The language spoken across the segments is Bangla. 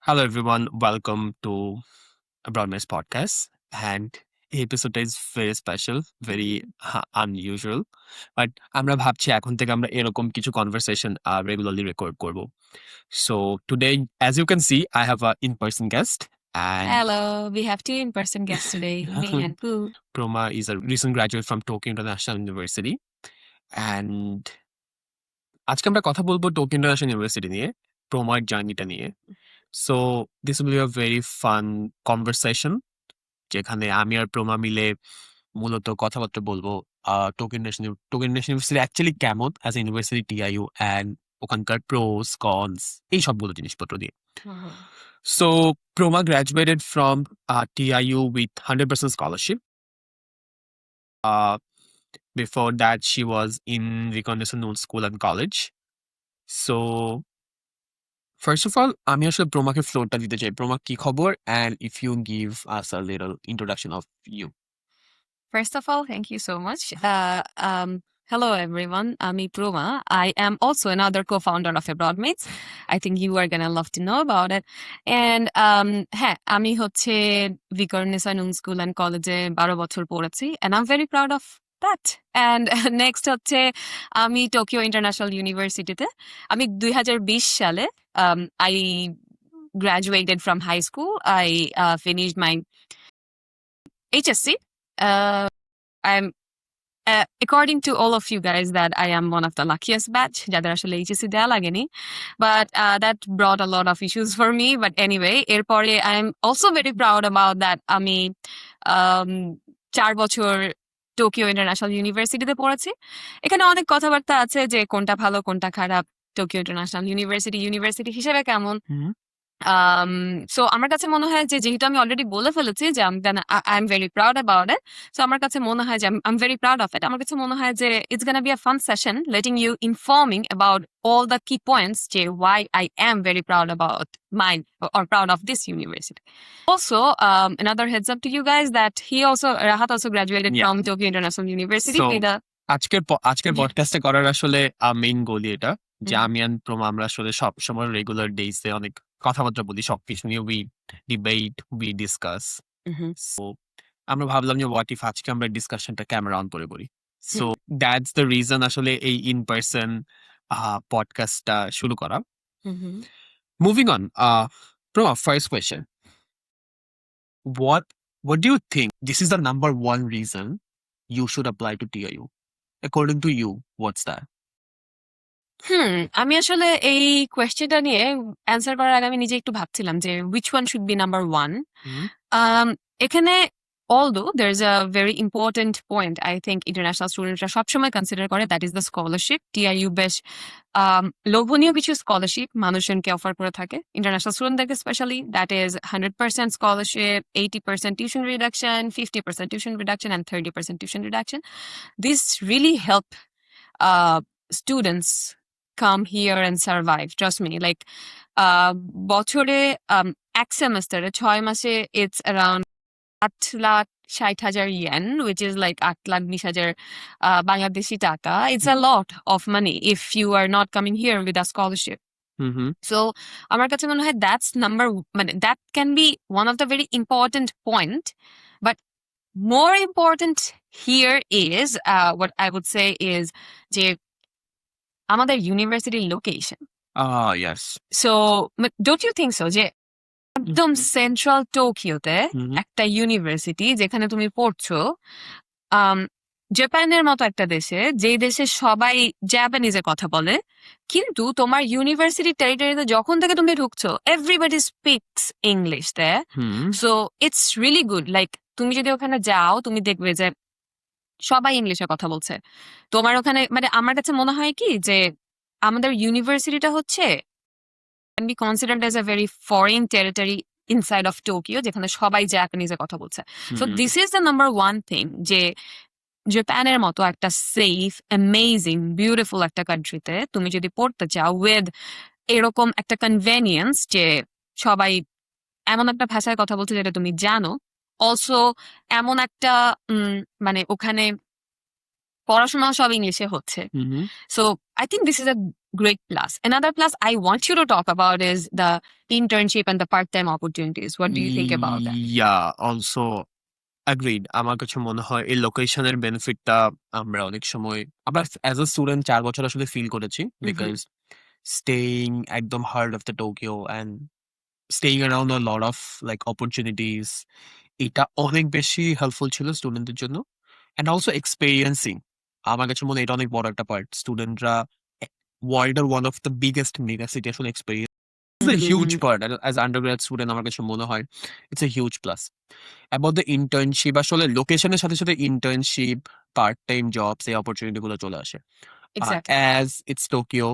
Hello, everyone. Welcome to Abroad Mess Podcast. And এই episode is very special, very unusual. But আমরা ভাবছি এখন থেকে আমরা এরকম কিছু conversation regularly record করব. So today, as you can see, I have an in-person guest. And Hello, we have two in-person guests today, me and Pooh. Proma is a recent graduate from Tokyo International University. And আজকে আমরা কথা বলবো টোকিও ইন্টারন্যাশনাল ইউনিভার্সিটি নিয়ে, প্রমার জার্নিটা নিয়ে। So this will be a very fun conversation, যেখানে আমি আর প্রমা মিলে মূলত কথাবার্তা বলবো টোকিও ইন্টারন্যাশনাল ইউনিভার্সিটি অ্যাকচুয়ালি কেমন as a university TIU and ওখানকার প্রোস কনস এই সবগুলো জিনিসপত্র দিয়ে। So Proma graduated from TIU with 100% scholarship. Before that, she was in Reconnaissance Noon School and College. So, first of all, আমি আসলে প্রমাকে ফ্লোরটা দিতে চাই। প্রমা, কি খবর? And if you give us a little introduction of you. First of all, thank you so much. Hello, everyone. I'm Proma. I am also another co-founder of Abroadmates. I think you are gonna love to know about it. And আমি হচ্ছে Reconnaissance Noon School and College 12 বছর পড়েছি, and I'm very proud of that. And next হচ্ছে আমি টোকিও ইন্টারন্যাশনাল ইউনিভার্সিটিতে আমি 2020 সালে I graduated from high school. I finished my HSC. I'm according to all of you guys that I am one of the luckiest batch যাদের আসলে HSC দেয়া লাগেনি, but that brought a lot of issues for me. But anyway, এরপরে I'm also very proud about that. আমি 4 বছর টোকিও ইন্টারন্যাশনাল ইউনিভার্সিটিতে পড়েছি। এখানে অনেক কথাবার্তা আছে যে কোনটা ভালো কোনটা খারাপ, টোকিও ইন্টারন্যাশনাল ইউনিভার্সিটি হিসেবে কেমন। সো আমার কাছে মনে হয় যে যেহেতু আমি অলরেডি বলে ফেলেছি যে I am very proud about it, so আমার কাছে মনে হয় যে I am very proud of it. আমার কাছে মনে হয় যে it's gonna be a fun session letting you informing about all the key points যে why I am very proud about mine or proud of this university. Also, another heads up to you guys that Rahat also graduated Yeah. from Tokyo International University. So, আজকের পডকাস্টে করার আসলে মেইন গোলই এটা যে আমি আর প্রমা আমরা আসলে সব সময় রেগুলার ডেইসে অনেক কথাবার্তা বলি, সবকিছু নিয়ে we debate, we discuss. So আমরা ভাবলাম যে হোয়াট ইফ আজকে আমরা ডিসকাশনটা ক্যামেরা অন করে করি। সো দ্যাটস দ্য রিজন আসলে এই ইন পার্সন পডকাস্টটা শুরু করা। Moving on, প্রমা, first question, what do you think this is the number one reason you should apply to TIU? According to you, what's that? আমি আসলে এই কোয়েশ্চেনটা নিয়ে অ্যান্সার করার আগে আমি নিজে একটু ভাবছিলাম যে which one should be number one. এখানে although there's a very important point I think international স্টুডেন্টরা সবসময় কনসিডার করে, that is the scholarship. TIU বেশ লোভনীয় কিছু স্কলারশিপ মানুষজনকে অফার করে থাকে ইন্টারন্যাশনাল স্টুডেন্টদেরকে specially, that is 100% scholarship, 80% tuition reduction, 50% tuition reduction and 30% tuition reduction. This really help students come here and survive. Trust me, like বছরে এক সেমেস্টারে 6 মাসে it's around 8,60,000 yen, which is like 8,20,000 Bangladeshi taka. It's a lot of money if you are not coming here with a scholarship. So আমার কাছে মনে হয় that can be one of the very important point, but more important here is what I would say is যে আমাদের ইউনিভার্সিটির location. Yes. So don't you think so যে একদম সেন্ট্রাল টোকিওতে একটা ইউনিভার্সিটি যেখানে তুমি পড়ছো, জাপানের মতো একটা দেশে, যেই দেশে সবাই জাপানিজে কথা বলে, কিন্তু তোমার ইউনিভার্সিটি টেরিটরিতে যখন থেকে তুমি ঢুকছো everybody speaks English there. So it's really good. Like তুমি যদি ওখানে যাও তুমি দেখবে যে সবাই ইংলিশে কথা বলছে। তোমার ওখানে মানে আমার কাছে মনে হয় কি যে আমাদের ইউনিভার্সিটিটা হচ্ছে can be considered as a very foreign territory inside of Tokyo, যেখানে সবাই জাপানিজে কথা বলছে। So this is the number one thing যে জাপানের মতো একটা সেফ, অ্যামেজিং, বিউটিফুল একটা কান্ট্রিতে তুমি যদি পড়তে চাও উইথ এরকম একটা কনভেনিয়েন্স যে সবাই এমন একটা ভাষায় কথা বলছে যেটা তুমি জানো, অলসো এমন একটা মানে ওখানে পড়াশোনা সব ইংলিশে হচ্ছে। So I think this is a great plus. Another plus I want you to talk about is the internship and the part-time opportunities. What do you think about that? Yeah, also agreed. আমার কাছে মনে হয় এই লোকেশনের বেনিফিটটা আমরা অনেক সময় আমরা অ্যাজ আ স্টুডেন্ট 4 বছর আসলে ফিল করেছি বিকজ staying একদম heart of the Tokyo and staying around a lot of like opportunities এটা অনেক বেশি হেল্পফুল ছিল স্টুডেন্টদের জন্য অ্যান্ড অলসো এক্সপেরিয়েন্সিং আমার কাছে মনে হয় এটা অনেক বড় একটা পার্ট স্টুডেন্টরা ওয়ার্ল্ডের one of the biggest mega city আসলে experience it's a huge part as undergrad student আমার কাছে মনে হয় it's a huge plus about the internship আসলে লোকেশনের সাথে সাথে ইন্টার্নশিপ পার্ট টাইম জবস এই অপরচুনিটি গুলো চলে আসে Exactly. as it's Tokyo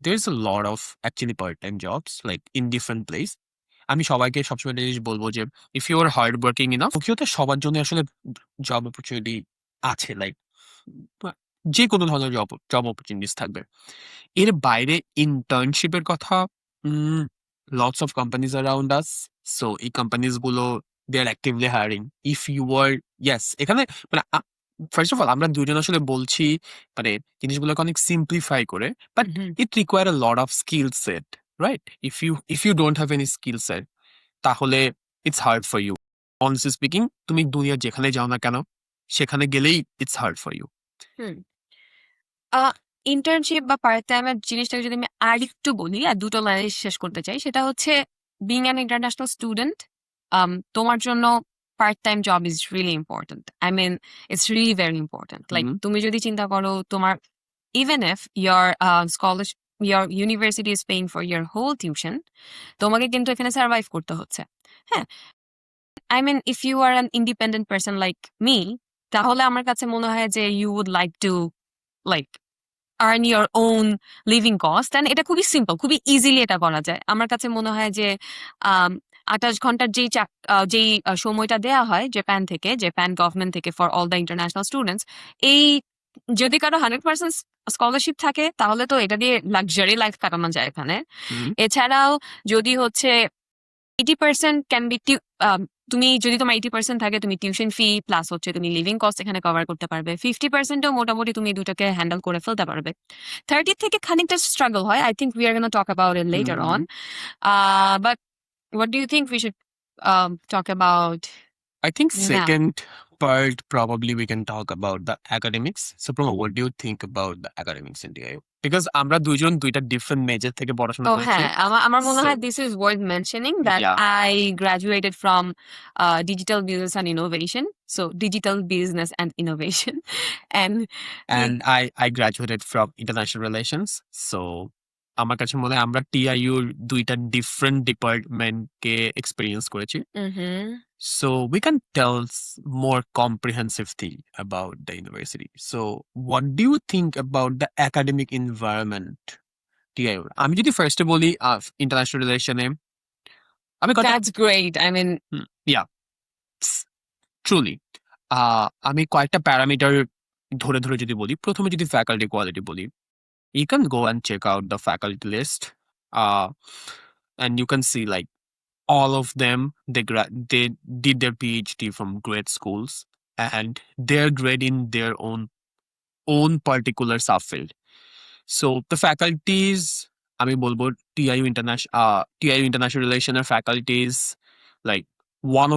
there's a lot of actually part time jobs like in different place আমি সবাইকে সবসময় একটা জিনিস বলবো যে if you are hard working enough টোকিওতে সবার জন্য আসলে জব অপরচুনিটি আছে লাইক যে কোনো ধরনের জব অপরচুনিটিস থাকবে এর বাইরে ইন্টার্নশিপের কথা lots of companies around us so এই কোম্পানিজ গুলো they are actively hiring if you are yes এখানে মানে ফার্স্ট অফ অল আমরা দুজন আসলে বলছি মানে জিনিসগুলোকে অনেক সিম্পলিফাই করে but it require a lot of skill set right if you don't have any skill set তাহলে it's hard for you honestly speaking তুমি দুনিয়ার যেখানে যাও না কেন সেখানে গেলেই it's hard for you internship বা পার্ট টাইমের জিনিসটাকে যদি আমি আর একটু বলি আর দুটো লাইনে শেষ করতে চাই সেটা হচ্ছে বিং অ্যান ইন্টারন্যাশনাল স্টুডেন্ট তোমার জন্য part time job is really important I mean it's really very important like তুমি যদি চিন্তা করো তোমার even if your scholarship your university is paying for your whole tuition তোমাকে কিন্তু এখানে সার্ভাইভ করতে হচ্ছে হ্যাঁ I mean if you are an independent person like me তাহলে আমার কাছে মনে হয় যে you would like to like earn your own living cost and এটা খুবই সিম্পল খুবই ইজিলি এটা করা যায় আমার কাছে মনে হয় যে 28 ঘন্টার যেই সময়টা দেয়া হয় জাপান গভর্নমেন্ট থেকে for all the international students এই যদি কারো 100% স্কলারশিপ থাকে তাহলে তো এটা দিয়ে লাক্সারি লাইফ কাটানো যায় এখানে এছাড়াও যদি হচ্ছে 80% ক্যান বি তুমি যদি তোমার 80% থাকে তুমি টিউশন ফি প্লাস হচ্ছে তুমি লিভিং কস্ট এখানে কভার করতে পারবে 50%ও মোটামুটি তুমি দুটাকে হ্যান্ডেল করে ফেলতে পারবে 30 থেকে খানিকটা স্ট্রাগল হয় I think we are gonna talk about it later on but what do you think we should talk about I think now? second part probably we can talk about the academics. So Proma, what do you think about the academics in DIU? Because আমরা দুইজন দুইটা different major থেকে পড়াশোনা Oh, করেছি। হ্যাঁ আমার মনে হয় So- this is worth mentioning that Yeah. I graduated from digital business and innovation. So digital business and innovation. And And I graduated from international relations. So আমার কাছে মনে হয় আমরা TIU র দুইটা different department কে experience করেছি। So we can tell more comprehensive thing about the university. So what do you think about the academic environment? TIU আমি যদি ফার্স্টে বলি ইন্টারন্যাশনাল রিলেশনে আমি কথা that's great. I mean, truly আমি কয়েকটা প্যারামিটার ধরে ধরে যদি বলি প্রথমে যদি ফ্যাকাল্টি কোয়ালিটি বলি you can go and check out the faculty list and you can see like all of them they did their PhD from great schools and they're great in their own particular subfield. So the faculties আমি বলবো TIU international relation faculties like one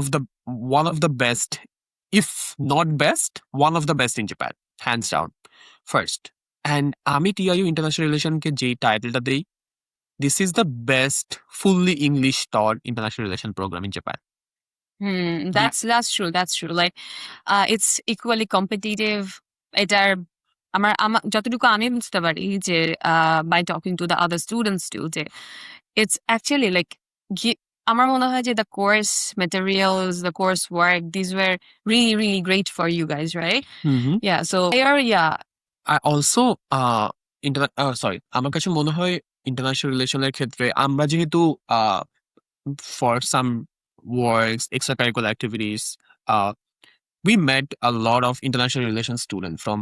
of the best if not best one of the best in Japan hands down first and আমি TIU international relation কে যে টাইটেলটা দেই this is the best fully English taught international relation program in Japan. that's true. That's true. Like, it's equally competitive. এটার আমার যতটুকু আমি বুঝতে পারি যে by talking to the other students too যে it's actually like আমার মনে হয় যে the course materials, the course work, these were really, really great for you guys, right? Yeah. So yeah. I also sorry আমার কাছে মনে হয় ইন্টারন্যাশনাল রিলেশনের ক্ষেত্রে আমরা যেহেতু for some works extracurricular activities we met a lot of international relations students from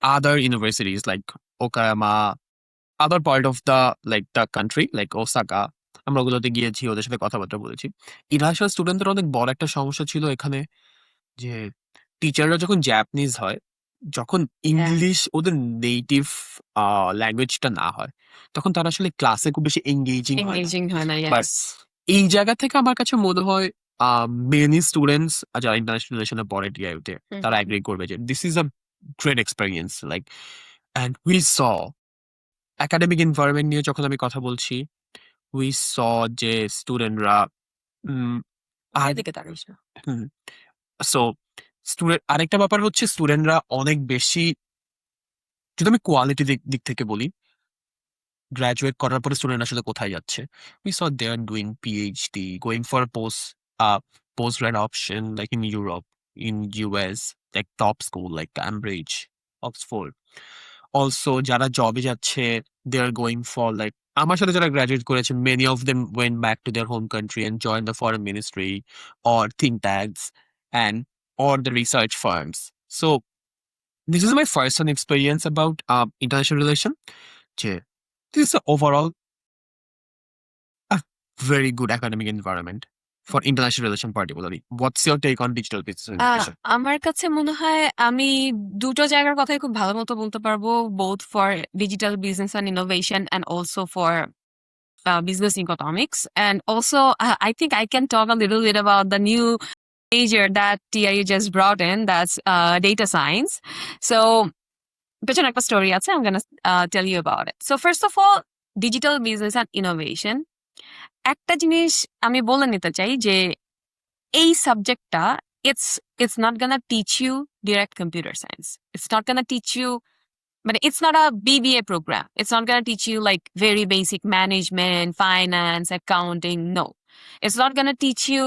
other universities like Okayama other part of the country like Osaka আমরা ওগুলোতে গিয়েছি ওদের সাথে কথাবার্তা বলেছি ইন্টারন্যাশনাল স্টুডেন্টদের অনেক বড় একটা সমস্যা ছিল এখানে যে টিচাররা যখন জাপানিজ হয় যখন ইংলিশ ওদের নেটিভ ল্যাঙ্গুয়েজটা না হয়, তখন তারা আসলে ক্লাসে খুব বেশি এঙ্গেজিং হয় না। এঙ্গেজিং হয় না, বাট ইয়েস। এই জায়গা থেকে আমার কাছে মনে হয় মেনি স্টুডেন্টস যারা ইন্টারন্যাশনাল রিলেশনে পড়ে টিআইউতে তারা এগ্রি করবে যে this is a great experience, like and we saw academic environment নিয়ে যখন আমি কথা বলছি, উই স যে স্টুডেন্টরা আর এদিকে তাকাইস না। সো স্টুডেন্ট আরেকটা ব্যাপার হচ্ছে স্টুডেন্টরা অনেক বেশি, যদি আমি কোয়ালিটি দিক থেকে বলি, গ্রাজুয়েট করার পরে স্টুডেন্ট আসলে কোথায় যাচ্ছে, we saw they are doing PhD, going for post grad option like in Europe, in US, like top school like Cambridge, Oxford. Also যারা জবে যাচ্ছে, they are going for like, আমার সাথে যারা গ্রাজুয়েট করেছে, many of them went back to their home country and join the foreign ministry or think tanks and or the research firms. So this is my first hand experience about international relation. This is overall a very good academic environment for international relation particularly. What's your take on digital business education? আমার কাছে মনে হয় আমি দুটো জায়গার কথাই খুব ভালো মতো বলতে পারবো, both for digital business and innovation and also for business economics. And also, I think I can talk a little bit about the new major that TIU just brought in, that's data science. So, পেছনে একটা story আছে, I'm gonna tell you about it. So, first of all, digital business and innovation. একটা জিনিস আমি বলে নিতে চাই যে এই সাবজেক্টটা it's not gonna teach you direct computer science. It's not gonna teach you, but it's not a BBA program. It's not gonna teach you like very basic management, finance, accounting. No. It's not gonna teach you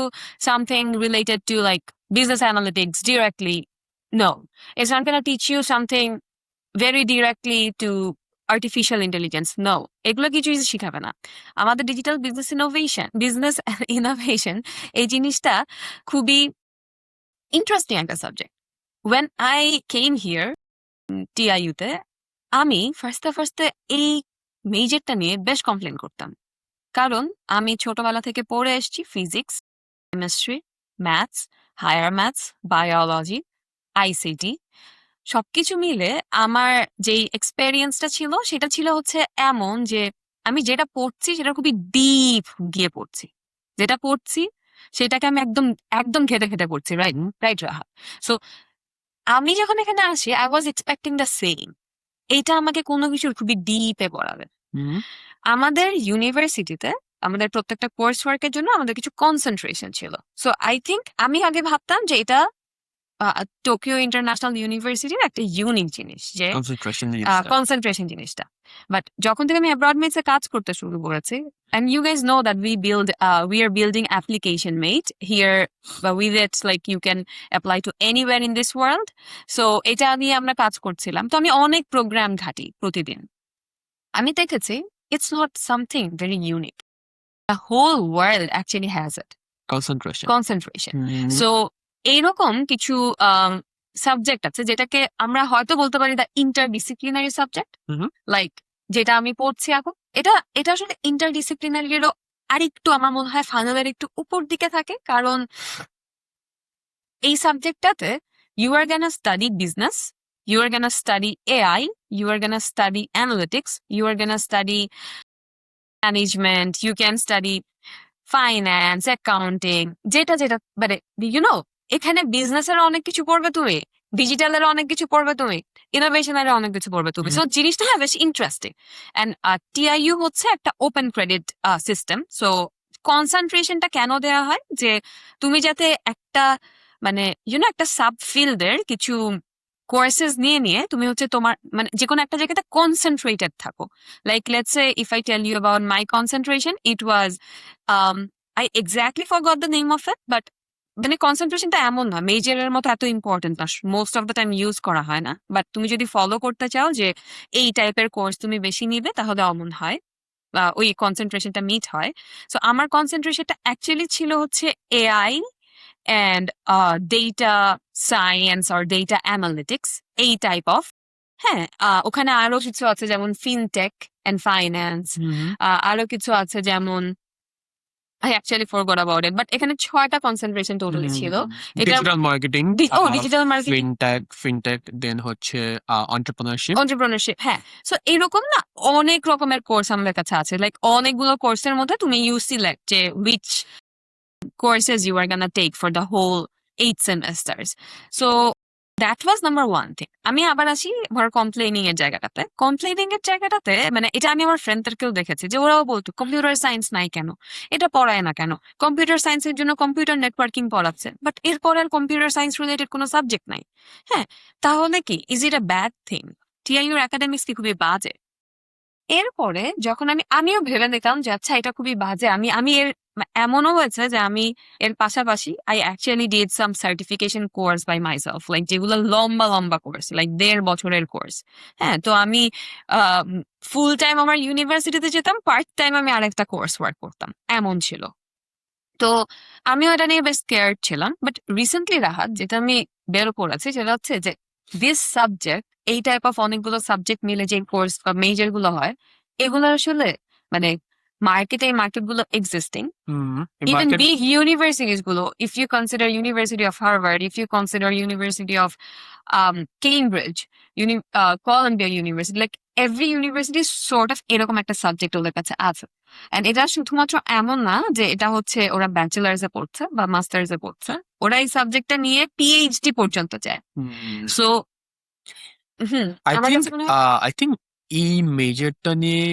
something related to like business analytics directly. No. It's not gonna teach you something very directly to artificial intelligence. No. এগুলো কিছুই শিখাবে না। আমাদের ডিজিটাল বিজনেস ইনোভেশন এই জিনিসটা খুবই ইন্টারেস্টিং একটা subject. When I came here TIU তে, আমি ফার্স্টে এই মেজরটা নিয়ে বেশ কমপ্লেন করতাম, কারণ আমি ছোটবেলা থেকে পড়ে এসেছি physics, chemistry, maths, higher maths, biology, ICT, সবকিছু মিলে আমার যেই এক্সপেরিয়েন্সটা ছিল সেটা ছিল হচ্ছে এমন যে আমি যেটা পড়ছি সেটা খুবই ডিপ গিয়ে পড়ছি, যেটা পড়ছি সেটাকে আমি একদম একদম খেতে খেতে পড়ছি। রাইট রাইট রাহা। সো আমি যখন এখানে আসি I was expecting the same, এটা আমাকে কোনো কিছুর খুবই ডিপে পড়াবে। আমাদের ইউনিভার্সিটিতে আমাদের প্রত্যেকটা কোর্স ওয়ার্কের জন্য আমাদের কিছু কনসেন্ট্রেশন ছিল। সো আই থিঙ্ক আমি আগে ভাবতাম যে এটা টোকিও ইন্টারন্যাশনাল ইউনিভার্সিটির একটা ইউনিক জিনিস, যে কনসেন্ট্রেশন জিনিসটা। বাট যখন থেকে আমি অ্যাব্রড মেটসে কাজ করতে শুরু করেছি, and you guys know that we are building application mate here, with it like you can apply to anywhere in this world. So এটা নিয়ে আমরা কাজ করছিলাম, তো আমি অনেক প্রোগ্রাম ঘাটি প্রতিদিন। আমি দেখেছি it's not something very unique. The whole world actually has it. Concentration. So এইরকম কিছু সাবজেক্ট আছে যেটাকে আমরা হয়তো বলতে পারি দ্য ইন্টারডিসিপ্লিনারি সাবজেক্ট, লাইক যেটা আমি পড়ছি এখন, এটা আসলে ইন্টারডিসিপ্লিনারিরও আরেকটু আমার মনে হয় ফাইনালের একটু উপর দিকে থাকে, কারণ এই সাবজেক্টটাতে you are gonna study business, you are gonna study AI, you are gonna study analytics, you are gonna study management, you can study finance, accounting, যেটা মানে you know, এখানে বিজনেসের অনেক কিছু পড়বে তুমি, ডিজিটালের অনেক কিছু পড়বে তুমি, ইনোভেশনের অনেক কিছু পড়বে তুমি। সো জিনিসটা না বেশ ইন্টারেস্টিং। এন্ড টিআইইউ হচ্ছে একটা ওপেন ক্রেডিট সিস্টেম। সো কনসেন্ট্রেশনটা কেন দেওয়া হয়, যে তুমি যাতে একটা মানে একটা সাব ফিল্ডের কিছু কোর্সেস নিয়ে তুমি হচ্ছে তোমার মানে যে কোনো একটা জায়গাতে কনসেন্ট্রেটেড থাকো। Like let's say if I tell you about my concentration, it was I exactly forgot the name of it, but মানে কনসেন্ট্রেশনটা এমন না মেজরের মতো এত ইম্পর্টেন্ট না, most of the time use করা হয় না। বাট তুমি যদি ফলো করতে চাও যে এই টাইপের কোর্স তুমি বেশি নিবে, তাহলে অমন হয় বা ওই কনসেন্ট্রেশনটা মিট হয়। সো আমার কনসেন্ট্রেশনটা অ্যাকচুয়ালি ছিল হচ্ছে AI and data science or data analytics, এই টাইপ অফ। হ্যাঁ, ওখানে আরো কিছু আছে যেমন ফিনটেক এন্ড ফাইন্যান্স, আরো কিছু আছে যেমন I actually forgot about it. But এখানে 6টা concentration totally ছিল। এটা digital marketing, digital marketing, fintech, then হচ্ছে এন্টারপ্রেনারশিপ। entrepreneurship, হ্যাঁ। সো এরকম না অনেক রকমের কোর্স আমাদের কাছে আছে। লাইক অনেকগুলো কোর্সের মধ্যে তুমি ইউ সিলেক্ট যে which courses you are gonna take for the whole 8 semesters. So that was number one thing. আমি আবার আসি ধর কমপ্লেনিং এর জায়গাটাতে। কমপ্লেনিং এর জায়গাটাতে মানে এটা আমি আমার ফ্রেন্ডদেরকেও দেখেছি যে ওরাও বলতো কম্পিউটার সায়েন্স নাই কেন, এটা পড়ায় না কেন, কম্পিউটার সায়েন্সের জন্য কম্পিউটার নেটওয়ার্কিং পড়াচ্ছে, বাট এরপর আর কম্পিউটার সায়েন্স রিলেটেড কোনো সাবজেক্ট নাই। হ্যাঁ, তাহলে কি is it a bad thing? টিআইইউর একাডেমিক্স কি খুবই বাজে? এরপরে যখন আমিও ভেবে নিতাম যে আচ্ছা এটা খুবই বাজে, আমি এর এমনও হয়েছে যে আমি এর পাশাপাশি I actually did some certification course by myself, like যেগুলো লম্বা লম্বা কোর্স, লাইক 1.5 বছরের কোর্স। হ্যাঁ, তো আমি ফুল টাইম আমার ইউনিভার্সিটিতে যেতাম, পার্ট টাইম আমি আরেকটা কোর্স ওয়ার্ক করতাম, এমন ছিল। তো আমিও এটা নিয়ে বেশ কেয়ার ছিলাম। বাট রিসেন্টলি রাহাত যেটা আমি বের করেছি সেটা হচ্ছে যে দিস সাবজেক্ট, এই টাইপ অফ অনেকগুলো সাবজেক্ট মিলে যে কোর্স বা মেজর গুলো হয়, এগুলো আসলে মানে মার্কেট গুলো এক্সিস্টিং, even big universities গুলো, if you consider University of Harvard, if you consider University of Cambridge, Columbia University, like every university sort of এরকম একটা সাবজেক্ট ওদের কাছে আছে। এন্ড এটা শুধুমাত্র এমন না যে এটা হচ্ছে ওরা ব্যাচেলার্স এ পড়ছে বা মাস্টার্স এ পড়ছে, ওরা এই সাবজেক্টটা নিয়ে পিএইচডি পর্যন্ত যায়। সো আমার কাছে মনে হয় আই থিঙ্ক এই মেজরটা নিয়ে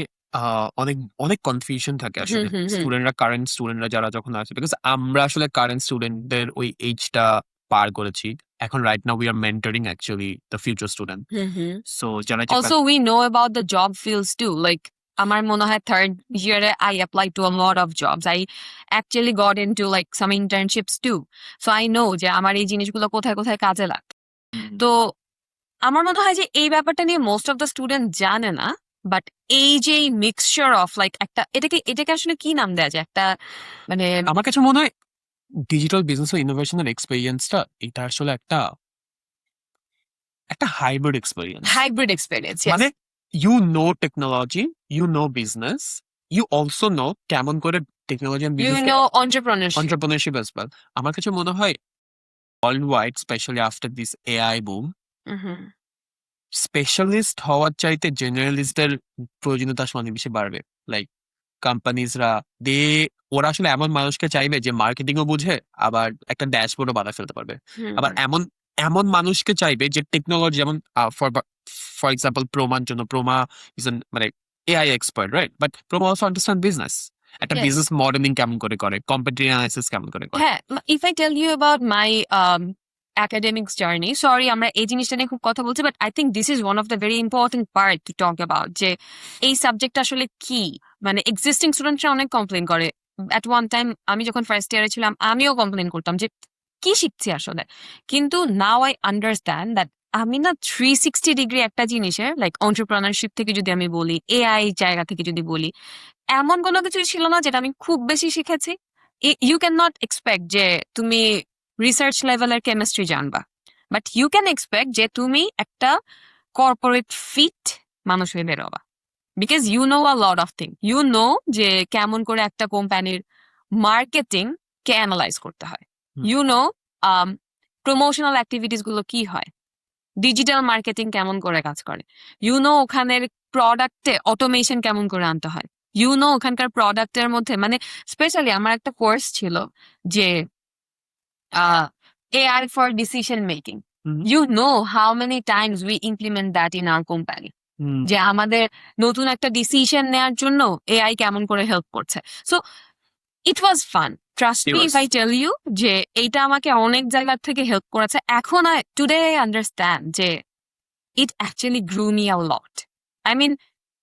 অনেক অনেক কনফিউশন থাকে আসলে কারেন্ট স্টুডেন্টরা যারা যখন আছে, বিকজ আমরা আসলে কারেন্ট স্টুডেন্টদের ওই এজটা পার করেছি। এখন right now we are mentoring actually the future student. So যারা also we know about the job fields too, like আমার মনে হয় থার্ড ইয়ারে I applied to a lot of jobs. I actually got into like some internships too. So I know যে আমার এই জিনিসগুলো কোথায় কোথায় কাজে লাগে। তো আমার মনে হয় যে এই ব্যাপারটা নিয়ে মোস্ট অফ দ্য স্টুডেন্ট জানে না। বাট এই যে মিক্সচার অফ লাইক একটা এটাকে আসলে কি নাম দেয়া যায়, একটা মানে আমার কাছে মনে হয় ডিজিটাল বিজনেস ও ইনোভেশনের এক্সপেরিয়েন্সটা এটা আসলে একটা হাইব্রিড এক্সপেরিয়েন্স। মানে you know technology, you know business, you also know কেমন করে technology and you business know entrepreneurship. entrepreneurship as well. আমার কাছে মনে হয় world wide, specially after this AI boom, specialist হওয়ার চাইতে জেনারেলিস্টের প্রয়োজনীয়তা আসলে অনেক বেশি বাড়বে। লাইক কোম্পানিজরা ওরা আসলে এমন মানুষকে চাইবে যে মার্কেটিংও বুঝে, আবার একটা ড্যাশবোর্ডও বানায় ফেলতে পারবে। আবার এমন মানুষকে চাইবে যে টেকনোলজি, যেমন ফর এক্সাম্পল প্রোমার জন্য, প্রোমা ইজ মানে AI expert, right? But Proma also understand business, একটা Yes. বিজনেস মডেলিং কেমন করে কম্পিটিটিভ অ্যানালাইসিস কেমন করে করে। হ্যাঁ, if I tell you about my academics journey, sorry আমরা এই জিনিসটা নিয়ে খুব কথা বলছি, but I think this is one of the very important part to talk about, যে এই সাবজেক্টটা আসলে কি। মানে এক্সিস্টিং স্টুডেন্টরা অনেক কমপ্লেন করে। অ্যাট ওয়ান টাইম আমি যখন ফার্স্ট ইয়ারে ছিলাম আমিও কমপ্লেন করতাম যে কি শিখছি আসলে। কিন্তু নাও আই আন্ডারস্ট্যান্ড দ্যাট আমি না 360 ডিগ্রি একটা জিনিসের, লাইক এন্টারপ্রেনারশিপ থেকে যদি আমি বলি, এআই জায়গা থেকে যদি বলি, এমন কোনো কিছু ছিল না যেটা আমি খুব বেশি শিখেছি। ইউ ক্যান নট এক্সপেক্ট যে তুমি রিসার্চ লেভেলের কেমিস্ট্রি জানবা, বাট ইউ ক্যান এক্সপেক্ট যে তুমি একটা কর্পোরেট ফিট মানুষ হয়ে বেরোবা, because you know a lot of thing. You know যে কেমন করে একটা কোম্পানির মার্কেটিং কে অ্যানালাইজ করতে হয়, ইউ নো প্রমোশনাল অ্যাক্টিভিটিস গুলো কি হয়, ডিজিটাল মার্কেটিং কেমন করে কাজ করে, ইউ নো ওখানের প্রোডাক্টে অটোমেশন কেমন করে আনতে হয়, ইউ নো ওখানকার প্রোডাক্টের মধ্যে মানে স্পেশালি আমার একটা কোর্স ছিল যে AI for decision making. You know how many times we implement that in our company. যে আমাদের নতুন একটা ডিসিশন নেওয়ার জন্য এআই কেমন করে হেল্প করছে। So it was fun, trust me if I tell you যে এইটা আমাকে অনেক জায়গা থেকে হেল্প করেছে। এখন টুডে আই আন্ডারস্ট্যান্ড যে it actually grew me a lot. I mean,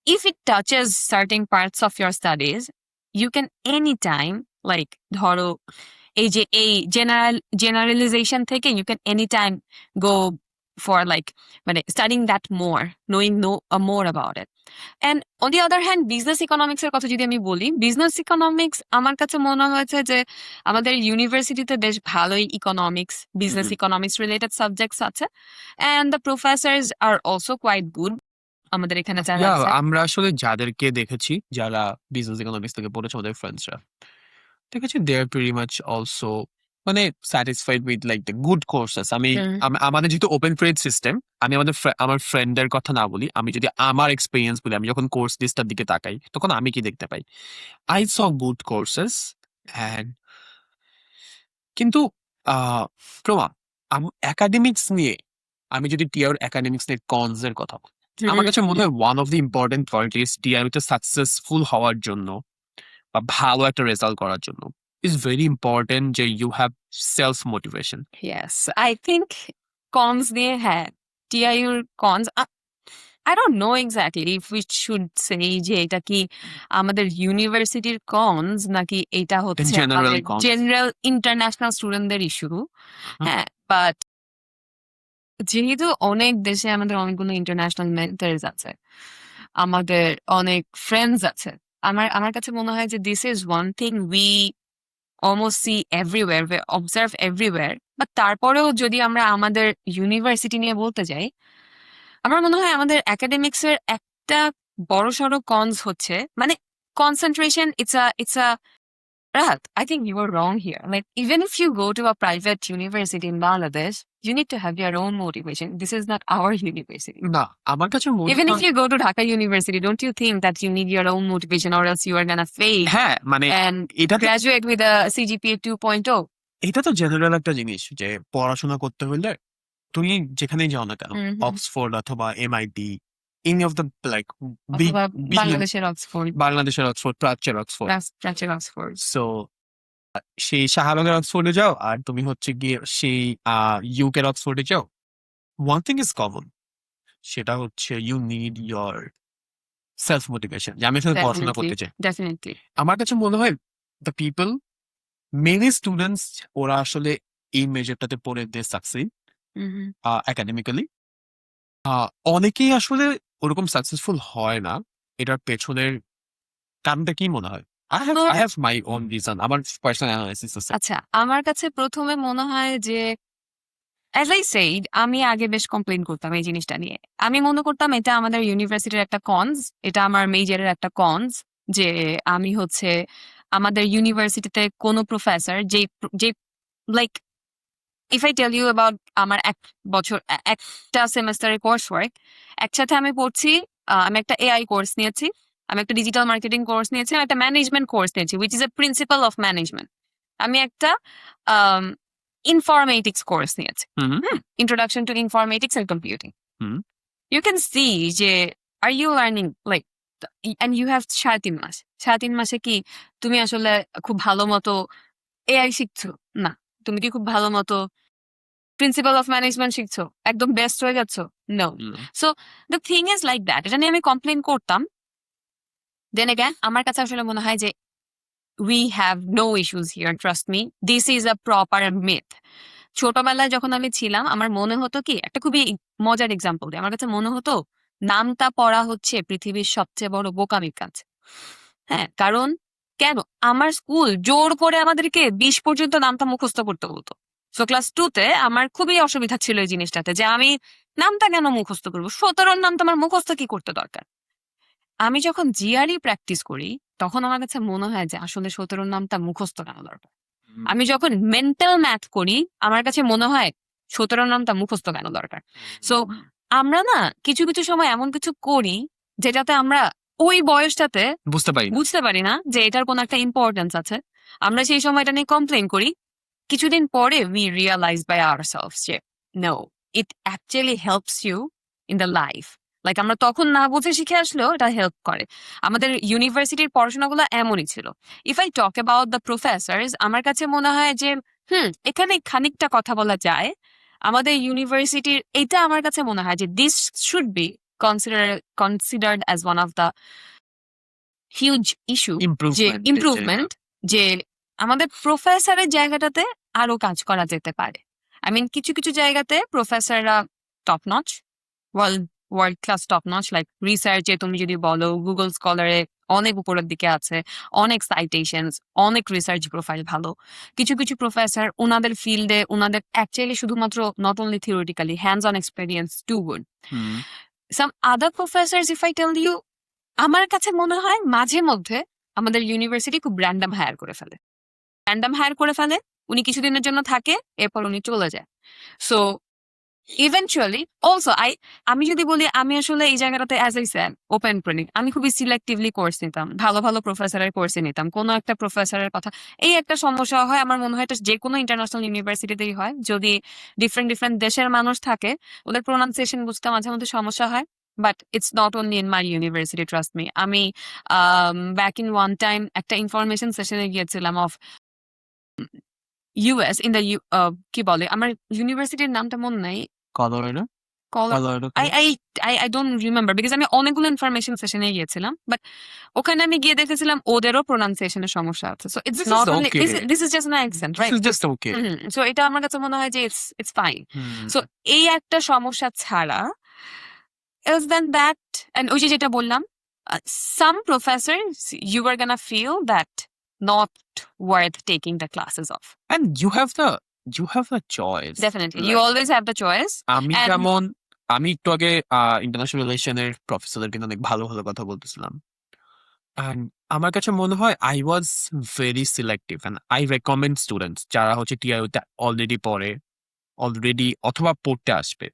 if it touches certain parts of your studies, you can anytime, like ধরো এই যে এই generalization থেকে you can anytime go for like মানে studying that more, knowing more about it. And on the other hand, business economics এর কথা যদি আমি বলি, business economics আমার কাছে মনে হয়েছে যে আমাদের ইউনিভার্সিটিতে বেশ ভালোই economics, business economics related subjects আছে, and the professors are also quite good. আমাদের এখানে যারা আছে, আমরা আসলে যাদেরকে দেখেছি যারা বিজনেস ইকোনমিক্স থেকে পড়েছে, আমাদের ফ্রেন্ডসরা, ঠিক আছে, they R pretty much also মানে satisfied with like the good courses. আমাদের যেহেতু ওপেন ক্রেডিট সিস্টেম, আমি আমার ফ্রেন্ডের কথা না বলি, আমি যদি আমার এক্সপিরিয়েন্স বলি, আমি যখন কোর্স লিস্টটার দিকে তাকাই তখন আমি কি দেখতে পাই, I saw good courses and কিন্তু প্রমা একাডেমিক্স নিয়ে, আমি যদি টিআর একাডেমিক্স নিয়ে কনস এর কথা বলি, আমার কাছে মনে হয় one of the important point is টিআরতে সাকসেসফুল হওয়ার জন্য বা ভালো একটা রেজাল্ট করার জন্য ইজ ভেরি ইম্পর্টেন্ট যে you have self motivation. Yes, I think cons দিয়ে হ্যাঁ টিআইউর cons I don't know exactly if we should say যে এটা কি আমাদের ইউনিভার্সিটির cons নাকি এটা হচ্ছে জেনারেল আমাদের কনস। জেনারেল ইন্টারন্যাশনাল স্টুডেন্টদের ইস্যু। হ্যাঁ, বাট যেহেতু অনেক দেশে আমাদের অনেকগুলো ইন্টারন্যাশনাল মেন্টরস আছে, আমাদের অনেক ফ্রেন্ডস আছে, আমার কাছে মনে হয় যে this is one thing we almost see everywhere, we observe everywhere. But তারপরেও যদি আমরা আমাদের ইউনিভার্সিটি নিয়ে বলতে যাই, আমার মনে হয় আমাদের একাডেমিক্স এর একটা বড়সড় কনস হচ্ছে মানে concentration. It's a Rahat, I think you were wrong here. Like, even if you go to a private university in Bangladesh, you need to have your own motivation. This is not our university. না, আমার কাছে মনে Even if হয় you go to Dhaka University, don't you think that you need your own motivation or else you are gonna fail হ্যাঁ মানে and এটা তো graduate with a CGPA 2.0? এটা তো জেনারেল একটা জিনিস যে পড়াশোনা করতে হলে তুমি যেখানেই যাও না কেন, Mhm. অক্সফোর্ড অথবা MIT, any of the like big অথবা বাংলাদেশের অক্সফোর্ড, বাংলাদেশের অক্সফোর্ড, প্রাচ্যের অক্সফোর্ড, প্রাচ্যের অক্সফোর্ড। সো সেই শাহবাগের অক্সফোর্ডে যাও আর তুমি হচ্ছে গিয়ে সেই ইউকের অক্সফোর্ডে যাও, ওয়ান থিং ইজ কমন, সেটা হচ্ছে you need your self motivation, যে আমি আসলে পড়াশোনা Definitely, করতে চাই। definitely. আমার কাছে মনে হয় দ্য পিপল, মেনি স্টুডেন্টস, ওরা আসলে এই মেজরটাতে পড়ে দে সাকসিড Mhm. একাডেমিক্যালি। অনেকেই আসলে ওরকম সাকসেসফুল হয় না। এটার পেছনের কারণটা কি মনে হয়? I have my own reason. আমার পার্সোনাল অ্যানালাইসিস আছে। আচ্ছা, আমার কাছে প্রথমে মনে হয় যে অ্যাজ আই সেইড, আমি আগে বেশ কমপ্লেইন করতাম এই জিনিসটা নিয়ে। আমি মনে করতাম এটা আমাদের ইউনিভার্সিটির একটা কনস, এটা আমার মেজরের একটা কনস, যে আমি হচ্ছে আমাদের ইউনিভার্সিটিতে কোনো প্রফেসর যে like if I tell you about আমার এক বছর একটা সেমেস্টারের কোর্স ওয়ার্ক, একসাথে আমি পড়ছি। আমি একটা এআই কোর্স নিয়েছি, আমি একটা ডিজিটাল মার্কেটিং কোর্স নিয়েছি, আমি একটা ম্যানেজমেন্ট কোর্স নিয়েছি which is a principal of management. আমি একটা ইনফরমেটিক্স কোর্স নিয়েছি, hmm, introduction to informatics and computing. Hmm, you can see যে are you learning like and you have 3.5 মাস। 3.5 মাসে কি তুমি আসলে খুব ভালো মতো এআই শিখছো? না। তুমি কি খুব ভালো মতো প্রিন্সিপাল অফ ম্যানেজমেন্ট শিখছো? একদম বেস্ট হয়ে গেছো? No. Hmm. So the thing is like that. এটা নিয়ে আমি কমপ্লেন করতাম। দেন এগেন আমার কাছে আসলে মনে হয় যে we have no issues here, trust me. This is a proper myth. ছোটবেলায় যখন আমি ছিলাম, আমার মনে হতো কি, একটা খুবই মজার এক্সাম্পল দিই। আমার কাছে মনে হতো নামটা পড়া হচ্ছে পৃথিবীর সবচেয়ে বড় বোকামির কাজ। হ্যাঁ, কারণ কেন? আমার স্কুল জোর করে আমাদেরকে 20 পর্যন্ত নামটা মুখস্থ করতে বলতো। সো ক্লাস 2 তে আমার খুবই অসুবিধা ছিল এই জিনিসটাতে, যে আমি নামটা কেন মুখস্থ করবো? 17 নাম তো আমার মুখস্থ কি করতে দরকার? আমি যখন জিআরই প্র্যাকটিস করি, তখন আমার কাছে মনে হয় যে আসলে 17 নামটা মুখস্থ কেন দরকার? আমি যখন মেন্টাল ম্যাথ করি, আমার কাছে মনে হয় 17 নামটা মুখস্থ কেন দরকার? সো আমরা না কিছু কিছু সময় এমন কিছু করি যেটাতে আমরা ওই বয়সটাতে বুঝতে পারি না। বুঝতে পারি না যে এটার কোনো একটা ইম্পর্টেন্স আছে। আমরা সেই সময়টা নিয়ে কমপ্লেন করি। কিছুদিন পরে উই রিয়ালাইজ বাই আওয়ারসেলভস যে no, it actually helps you in the life. Like আমরা তখন না বুঝে শিখে আসলেও এটা হেল্প করে। আমাদের ইউনিভার্সিটির পড়াশোনাগুলো এমনই ছিল। If I talk about the Professor's, আমার কাছে মনে হয় যে এখানে খানিকটা কথা বলা যায়। আমাদের ইউনিভার্সিটির এটা আমার কাছে মনে হয় যে this should be considered as one of the huge issue, যে ইমপ্রুভমেন্ট, যে আমাদের প্রফেসরের জায়গাটাতে আরো কাজ করা যেতে পারে। আই মিন কিছু কিছু জায়গাতে প্রফেসররা top notch, world class top notch. Like রিসার্চে তুমি যদি বলো, গুগল স্কলারে অনেক উপরের দিকে আছে, অনেক সাইটেশনস, অনেক রিসার্চ প্রোফাইল ভালো। কিছু কিছু প্রফেসর ওনাদের ফিল্ডে ওনাদের অ্যাকচুয়ালি শুধুমাত্র not only theoretically hands on experience too good. Some other professors if I tell you, আমার কাছে মনে হয় মাঝে মধ্যে আমাদের ইউনিভার্সিটি খুব র্যান্ডম হায়ার করে ফেলে। র্যান্ডম হায়ার করে ফেলে, উনি কিছুদিনের জন্য থাকে, এরপর উনি চলে যায়। সো ইভেনচুয়ালি অলসো আমি যদি বলি, আমি আসলে এই জায়গাটাতে অ্যাজ আই স্যাড ওপেন করে নিই, আমি খুবই সিলেক্টিভলি কোর্স নিতাম, ভালো ভালো প্রফেসরের কোর্সে নিতাম। কোনো একটা প্রফেসরের কথা, এই একটা সমস্যা হয় আমার মনে হয়, এটা যে কোনো ইন্টারন্যাশনাল ইউনিভার্সিটিতেই হয়। যদি ডিফারেন্ট ডিফারেন্ট দেশের মানুষ থাকে, ওদের প্রোনাউন্সিয়েশন বুঝতে মাঝে মধ্যে সমস্যা হয়। But it's not only in my university, trust me. আমি ব্যাক ইন ওয়ান টাইম একটা ইনফরমেশন সেশনে গিয়েছিলাম অফ ইউএস ইন দ্য কি বলে, আমার ইউনিভার্সিটির নামটা মনে নাই। Colorado Color. Colorado I don't remember because আমি অনেকগুলো ইনফরমেশন সেশনে গিয়েছিলাম, বাট ওখানে আমি গিয়ে দেখেছিলাম ওদেরও প্রোনাউন্সিয়েশনের সমস্যা আছে। So it's this is not only okay this is just an accent, this right? Is just okay so এটা আমার কাছে মনে হয় যে ইটস ফাইন। হুম সো এই একটা সমস্যা ছাড়া, else than that, and ওই যে যেটা বললাম, some professors you are gonna feel that not worth taking the classes of. and you have the choice, Definitely, you right? always have the choice. আমি And যেমন আমি একটু আগে ইন্টারন্যাশনাল রিলেশনের প্রফেসরদের কিন্তু অনেক ভালো ভালো কথা বলতেছিলাম, and আমার কাছে মনে হয় I was very selective and I recommend students যারা হচ্ছে টিআইওতে অলরেডি পড়ে, অলরেডি অথবা পড়তে আসবে,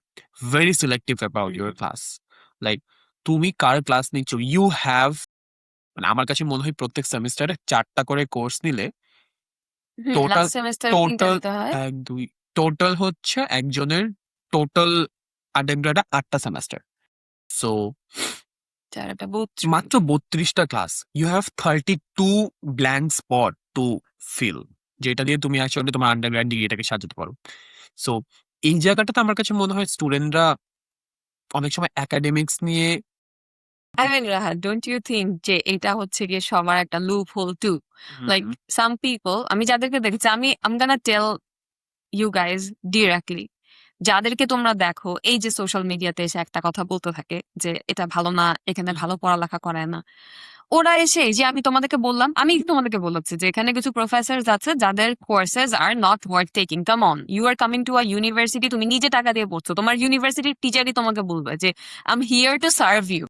very selective about your class. Like তুমি কার ক্লাস নিচ্ছ, ইউ হ্যাভ, মানে আমার কাছে মনে হয় প্রত্যেক সেমিস্টারে 4টা করে কোর্স নিলে টোটাল লাস্ট সেমিস্টার তিনটা টোটাল দিতে হয়। 1 2 টোটাল হচ্ছে একজনের টোটাল আডেন্ড্রাটা 8টা সেমেস্টার। সো চারটা বুথ মাত্র 32টা class, you have 32 blank spot to fill, যেটা দিয়ে তুমি আসলে তোমার আন্ডারগ্র্যাড ডিগ্রিটাকে সাজাতে পারো। সো এই জায়গাটাতে আমার কাছে মনে হয় স্টুডেন্টরা অনেক সময় একাডেমিক্স নিয়ে I mean, Rahat, don't you think যে এটা হচ্ছে গিয়ে সবার একটা loophole too? Like some people, আমি যাদেরকে দেখেছি, I'm gonna tell you guys directly, যাদেরকে তোমরা দেখো এই যে সোশ্যাল মিডিয়াতে এসে একটা কথা বলতে থাকে যে এটা ভালো না, এখানে ভালো পড়ালেখা করায় না, ওরা এসে এই যে আমি তোমাদেরকে বললাম, আমি তোমাদেরকে বলেছি যে এখানে কিছু প্রফেসর আছে যাদের কোর্সেস আর not worth taking. Come on, you are coming to a university, তুমি নিজে টাকা দিয়ে পড়ছো, তোমার ইউনিভার্সিটির টিচারই তোমাকে বলবে যে I am here to serve you.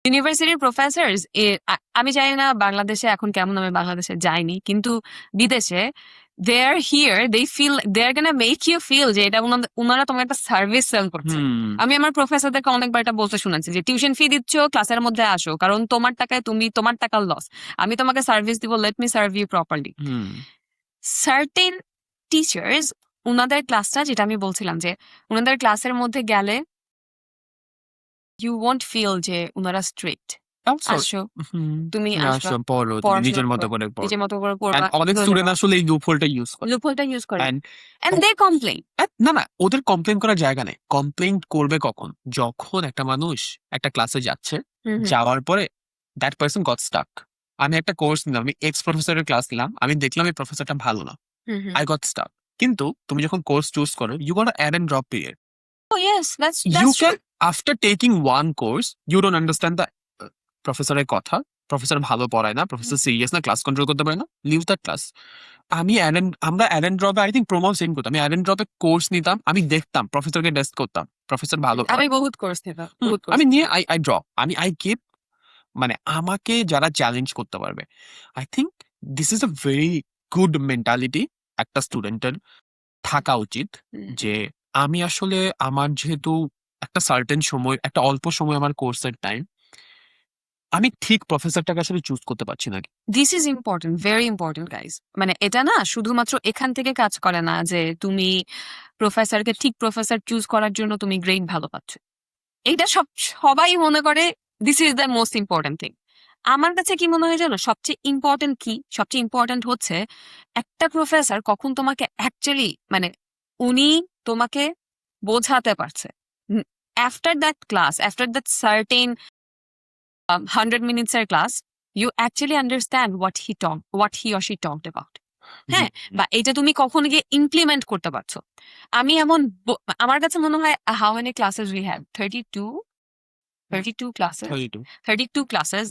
ইউনিভার্সিটির প্রফেসর্স, আমি জানি না বাংলাদেশে এখন কেমন, আমি বাংলাদেশে যাইনি, কিন্তু বিদেশে they are here, they feel they are gonna make you feel যে এটা ওনারা তোমার একটা সার্ভিস সেল করছে। আমি আমার প্রফেসরদেরকে অনেকবার এটা বলতে শুনেছি যে টিউশন ফি দিচ্ছ, ক্লাসের মধ্যে আসো, কারণ তোমার টাকায় তোমার টাকার লস, আমি তোমাকে সার্ভিস দিব, let me serve you properly. Certain teachers, ওনাদের ক্লাসটা, যেটা আমি বলছিলাম যে ওনাদের ক্লাসের মধ্যে গেলে ইউ ওয়ন্ট ফিল যে ওনারা স্ট্রিক্ট। আসো, তুমি আসবা, পড়ো, তুমি পড়াশোনা নিজের মতো করো, করে পড়ো। নিজের মতো করে And পড়বা, অনেক স্টুডেন্ট আসলে এই লুপহোলটা ইউজ করে। লুপহোলটা ইউজ করে, And এন্ড দে কমপ্লেইন। না না, ওদের কমপ্লেন করার জায়গা নেই। কমপ্লেন করবে কখন? যখন একটা মানুষ একটা ক্লাসে যাচ্ছে, যাওয়ার পরে দ্যাট পারসন গট স্টাক। আমি একটা কোর্স নিলাম, আমি এক্স প্রফেসরের ক্লাস নিলাম, আমি দেখলাম এই প্রফেসরটা ভালো না, আই গট স্টাক। কিন্তু তুমি যখন কোর্স চুজ করো, you got add and drop period. Oh yes, that's You true. can, after taking one course, you don't understand the প্রফেসরের কথা, প্রফেসর ভালো পড়ায় না, প্রফেসর সিরিয়াস না, ক্লাস কন্ট্রোল করতে পারে না, লিভ দ্যাট ক্লাস। আমরা অ্যাডেন ড্রপে, আই থিঙ্ক প্রোমো সেম করতাম, আমি অ্যাডেন ড্রপে কোর্স নিতাম, আমি দেখতাম, প্রফেসরকে টেস্ট করতাম, প্রফেসর ভালো আমি বহুত কোর্স নিতাম, বহুত আমি কোর্স। নিয়ে আই ড্রপ, আই কিপ, মানে আমাকে যারা চ্যালেঞ্জ করতে পারবে, I think this is a very good mentality একটা স্টুডেন্টের থাকা উচিত। যে আমি আসলে আমার যেহেতু একটা সার্টেন সময়, একটা অল্প সময় আমার কোর্সের টাইম, আমি ঠিক প্রফেসরটাকে আসলে চুজ করতে পারছি না। This is important, very important guys. মানে এটা না শুধুমাত্র এখান থেকে কাজ করে না যে তুমি প্রফেসরকে ঠিক প্রফেসর চুজ করার জন্য তুমি গ্রেড ভালো পাচ্ছ, এটা সবাই মনে করে this is the most important thing. আমার কাছে কি মনে হয় জানো, সবচেয়ে ইম্পর্টেন্ট কি, সবচেয়ে ইম্পর্টেন্ট হচ্ছে একটা প্রফেসর কখন তোমাকে অ্যাকচুয়ালি, মানে উনি তোমাকে বোঝাতে পারছে। After that class, after that certain 100 minutes এর class, you actually understand what he or she talked about. হ্যাঁ, বা এটা তুমি কখন গিয়ে ইমপ্লিমেন্ট করতে পারছো। আমি এমন আমার কাছে মনে হয় how many classes we had, 32 classes, 32 classes.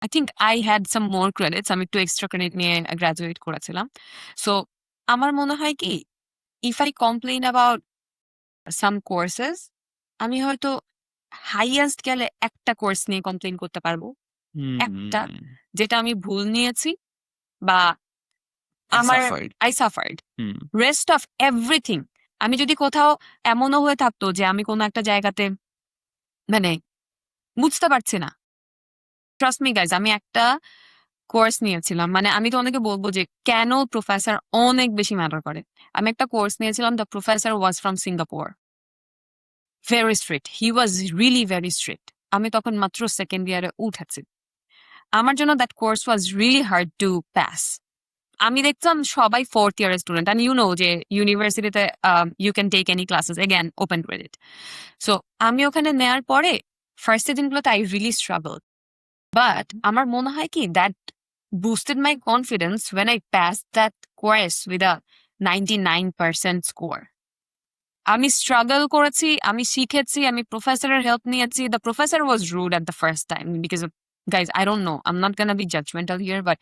I think I had some more credits, আমি একটু এক্সট্রা ক্রেডিট নিয়ে গ্রাজুয়েট করেছিলাম। সো আমার মনে হয় কি, if I complain about some courses, আমি হয়তো হাইয়েস্ট গেলে একটা কোর্স নিয়ে কমপ্লেইন করতে পারবো, একটা, যেটা আমি ভুল নিয়েছি বা আমার suffered. I suffered hmm rest of everything. আমি যদি কোথাও এমনও হয়ে থাকতো যে আমি কোনো একটা জায়গাতে মানে বুঝতে পারছি না, ট্রাস্ট মি গাইজ, আমি একটা কোর্স নিয়েছিলাম, মানে আমি তো অনেকে বলবো যে কেন প্রফেসর অনেক বেশি ম্যাটার করে। আমি একটা কোর্স নিয়েছিলাম, the professor was from Singapore, very strict, he was really very strict. আমি তখন মাত্র সেকেন্ড ইয়ারে উঠেছি, আমার জন্য that course was really hard to pass. আমি দেখতাম সবাই ফোর্থ ইয়ারের স্টুডেন্ট, অ্যান্ড ইউ নো যে ইউনিভার্সিটিতে you can take any classes again open credit. So আমি ওখানে নেওয়ার পরে ফার্স্ট দিনগুলোতে আই রিয়েলি স্ট্রাগল, বাট আমার মনে হয় কি that boosted my confidence when I passed that course with a 99% score. আমি স্ট্রাগল করেছি, আমি শিখেছি, আমি প্রফেসরের হেল্প নিয়েছি। The professor was rude at the first time because of, guys, I don't know, I'm not gonna be judgmental here, but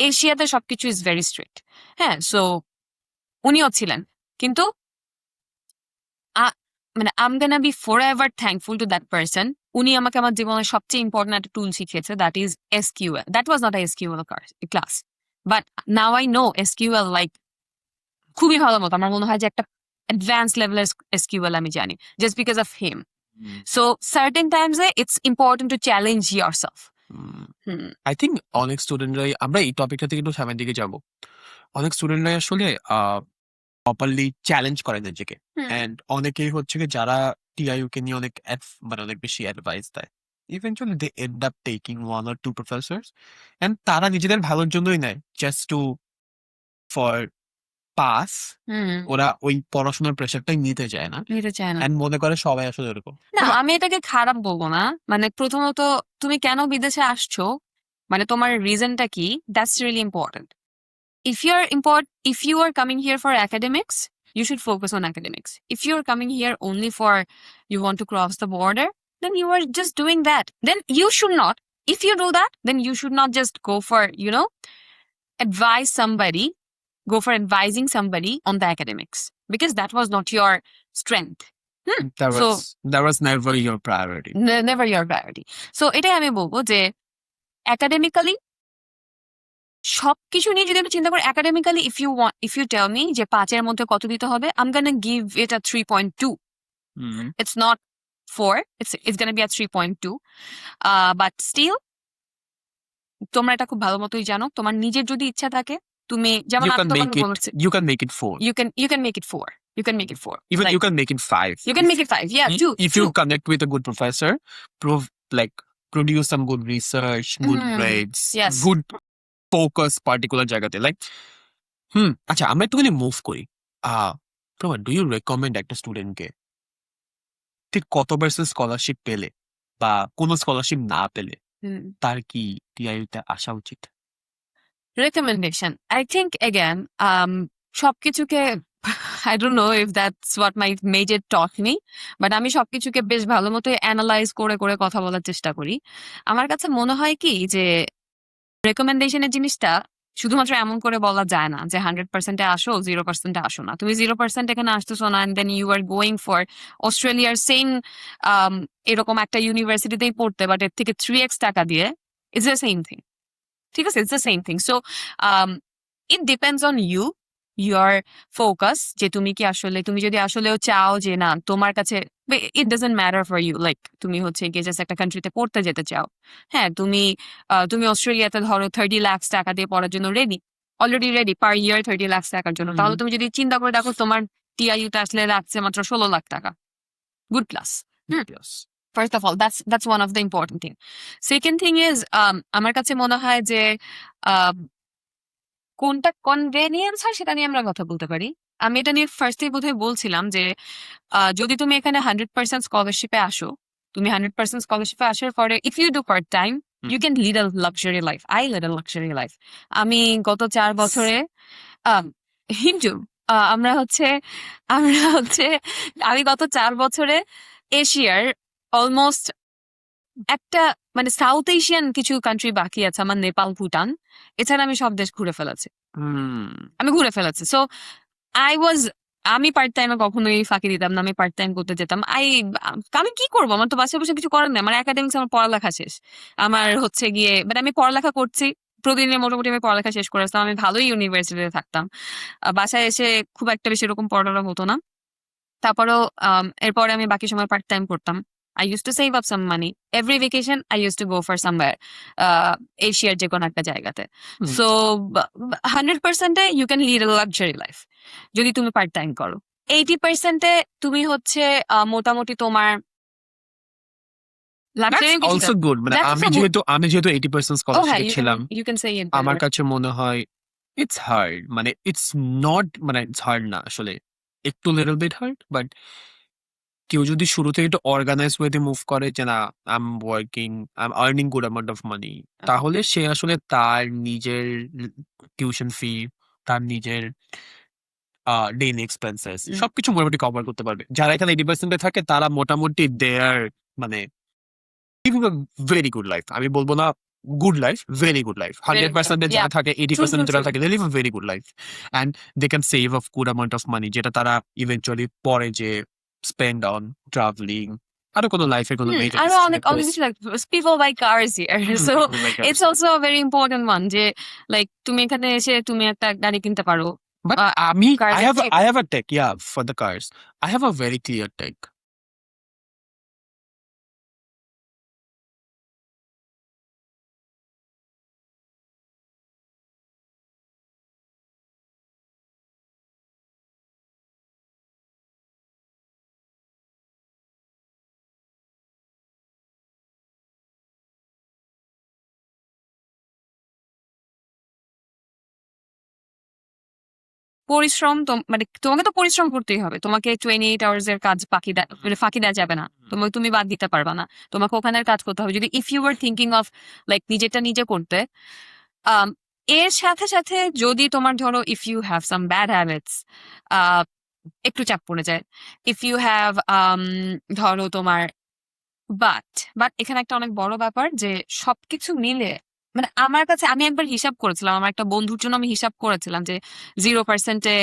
এশিয়াতে সবকিছু ইজ ভেরি স্ট্রিক্ট। হ্যাঁ, সো উনিও ছিলেন, কিন্তু মানে I am gonna be forever thankful to that person. উনি আমাকে আমার জীবনের সবচেয়ে ইম্পর্টেন্ট একটা টুল শিখিয়েছে, that is SQL. That was not SQL class, but now I know SQL like খুবই ভালো মতো। আমার মনে হয় যে একটা অ্যাডভান্স লেভেলের এসকিউএল আমি জানি just because of him. So certain টাইমসে it's important to challenge yourself. I think অনেক স্টুডেন্টরাই, আমরা এই টপিকটা থেকে একটু সামনের দিকে যাব, অনেক স্টুডেন্টরাই আসলে প্রপারলি চ্যালেঞ্জ করে নিজেকে, এন্ড অনেকেই হচ্ছে কি যারা টিআইইউ কে নিয়ে অনেক মানে অনেক বেশি অ্যাডভাইস দেয়, eventually they end up taking one or two professors, and তারা নিজেদের ভালোর জন্যই নেয়, জাস্ট টু ফর পাস। ওরা ওই পড়াশোনার প্রেশারটাই নিতে চায় না, নিতে চায় না। এন্ড মনে করে সবাই আসলে এরকম। না, আমি এটাকে খারাপ বলবো না। মানে প্রথমত তুমি কেন বিদেশে আসছো, মানে তোমার রিজনটা কি, that's really important. If you are coming here for academics, you should focus on academics. If you are coming here only for you want to cross the border, then you are just doing that. Then you should not. If you do that, then you should not just go for, go for advising somebody on the academics, because that was not your strength. That was never your priority. Never your priority. So এটাই আমি বলবো যে একাডেমিক্যালি সবকিছু নিয়ে যদি আমি চিন্তা করি, academically if you tell me যে 5 এর মধ্যে কত দিতে হবে, I'm gonna give it a 3.2. It's not 4, it's gonna be a 3.2. But still তোমরা এটা খুব ভালো মতোই জানো, তোমার নিজের যদি ইচ্ছা থাকে, তুমি যেমন You আমি can তোমাকে make it. বলেছি, You can make it 4. you can make it 4. You can make it 4. Even Like, you can make it 5. you can make it 5. Yeah, two. If you connect with a good professor, produce some good research, good grades, Yes. good focus particular জায়গাতে, like আচ্ছা আমরা একটুখানি মুভ করি। প্রমা, ডু ইউ রেকমেন্ড একটা স্টুডেন্টকে ঠিক কত পার্সেন্ট স্কলারশিপ পেলে বা কোনো স্কলারশিপ না পেলে তার কি টিআইইউতে আসা উচিত? Recommendation. I think again, সবকিছুকে I don't know if that's what my major taught me, but আমি সবকিছুকে বেশ ভালো মতো অ্যানালাইজ করে করে কথা বলার চেষ্টা করি। আমার কাছে মনে হয় কি যে রেকমেন্ডেশনের জিনিসটা শুধুমাত্র এমন করে বলা যায় না যে 100% আসো, 0% আসো না। তুমি 0% এখানে আসতেছো না, and then you are going for অস্ট্রেলিয়ার সেম এরকম একটা ইউনিভার্সিটিতেই পড়তে, বাট এর থেকে 3x টাকা দিয়ে, ইটস দ্য সেম থিং। ঠিক আছে, it's the same thing. So it depends on your focus, যে তুমি কি আসলে, তুমি যদি আসলেও চাও যে না তোমার কাছে, it doesn't matter for you, like তুমি হচ্ছে গিয়ে জাস্ট একটা কান্ট্রিতে পড়তে যেতে চাও, হ্যাঁ, তুমি অস্ট্রেলিয়াতে ধরো 30 লাখ টাকা দিয়ে পড়ার জন্য অলরেডি রেডি পার ইয়ার 30 লাখ টাকার জন্য, তাহলে তুমি যদি চিন্তা করে দেখো তোমার টিআইইউতে আসলে লাগছে মাত্র 16 লাখ টাকা, good plus. First of all, that's one of the important thing. Second thing is, আমার কাছে মনে হয় যে কোনটা কনভেনিয়েন্স হয় সেটা নিয়ে আমরা কথা বলতে পারি। আমি এটা নিয়ে ফার্স্টেই বোধহয় বলছিলাম যে যদি তুমি এখানে 100% স্কলারশিপে আসো, তুমি 100% স্কলারশিপে আসার পরে if you do part time, you can lead a luxury life. I lead a luxury life. আমি গত 4 বছরে হিন্দু আমি গত 4 বছরে এশিয়ার অলমোস্ট একটা মানে সাউথ এশিয়ান কিছু কান্ট্রি বাকি আছে আমার, নেপাল, ভুটান, এছাড়া আমি সব দেশ ঘুরে ফেলেছি। সো আমি পার্ট টাইমে কখনোই ফাঁকি দিতাম না, আমি পার্ট টাইম করতে যেতাম। আমি কি করবো, আমার তো বাসায় বসে কিছু করার নেই, আমার একাডেমিক্স, আমার পড়ালেখা শেষ, আমার হচ্ছে গিয়ে, বাট আমি পড়ালেখা করছি, প্রতিদিনে মোটামুটি আমি পড়ালেখা শেষ করে আসতাম। আমি ভালোই ইউনিভার্সিটিতে থাকতাম। বাসায় এসে খুব একটা বেশি এরকম পড়াটা হতো না। তারপরেও এরপরে আমি বাকি সময় পার্ট টাইম করতাম। I used to save up some money. Every vacation I used to go for somewhere এশিয়ার যেকোনো একটা জায়গাতে। হুম, সো 100% এ you can lead a luxury life যদি তুমি পার্ট টাইম করো। 80% এ তুমি হচ্ছে মোটামুটি তোমার that's লাক্সারি কিছুটা also good. মানে দ্যাটস আমি অলসো গুড। যেহেতু 80% Oh হ্যাঁ, স্কলারশিপে ছিলাম, you can say it আমার better. কাছে মনে হয় it's hard. মানে it's not মানে it's hard না আসলে। একটু little bit hard, but কেউ যদি শুরু থেকে একটু অর্গানাইজ ওয়েতে মুভ করে যে না I am working, I am earning good amount of মানি, তাহলে সে আসলে তার নিজের টিউশন ফি, তার নিজের ডেইলি এক্সপেন্সেস হুম। সবকিছু মোটামুটি কভার করতে পারবে। যারা এখানে 80% এ থাকে তারা মোটামুটি দেয়ার মানে living a very good life. আমি বলবো না good life, very good life. Very good. 100% এ Yeah. যারা থাকে, True, 80% true, যারা true. থাকে, they live a very good life and they can save a good amount of money, যেটা তারা ইভেন্চুয়ালি পরে যে স্পেন্ড অন ট্রাভেলিং, আরো কোনো লাইফের কোনো মেজর আরো ডিসিশনে অনেক অনেক কিছু like people buy cars here. So it's also a very important one যে like তুমি এখানে এসে তুমি একটা গাড়ি কিনতে পারো। বাট আহ, আমি cars I are have cheap. I have a take, yeah, for the cars I have a very clear take. পরিশ্রম মানে তোমাকে তো পরিশ্রম করতেই হবে। তোমাকে 28 hours এর কাজ মানে ফাঁকি দেওয়া যাবে না। তুমি বাদ দিতে পারবা না। তোমাকে ওখানের কাজ করতে হবে। যদি if you are thinking of like নিজেরটা নিজে করতে, আম, এর সাথে সাথে যদি তোমার ধরো if you have some bad habits, একটু চাপ পড়ে যায়। ইফ ইউ হ্যাভ ধরো তোমার বাট বাট এখানে একটা অনেক বড় ব্যাপার যে সবকিছু মিলে মানে আমার কাছে আমি একবার হিসাব করেছিলাম, আমার একটা বন্ধুর জন্য আমি হিসাব করেছিলাম যে 0%-এ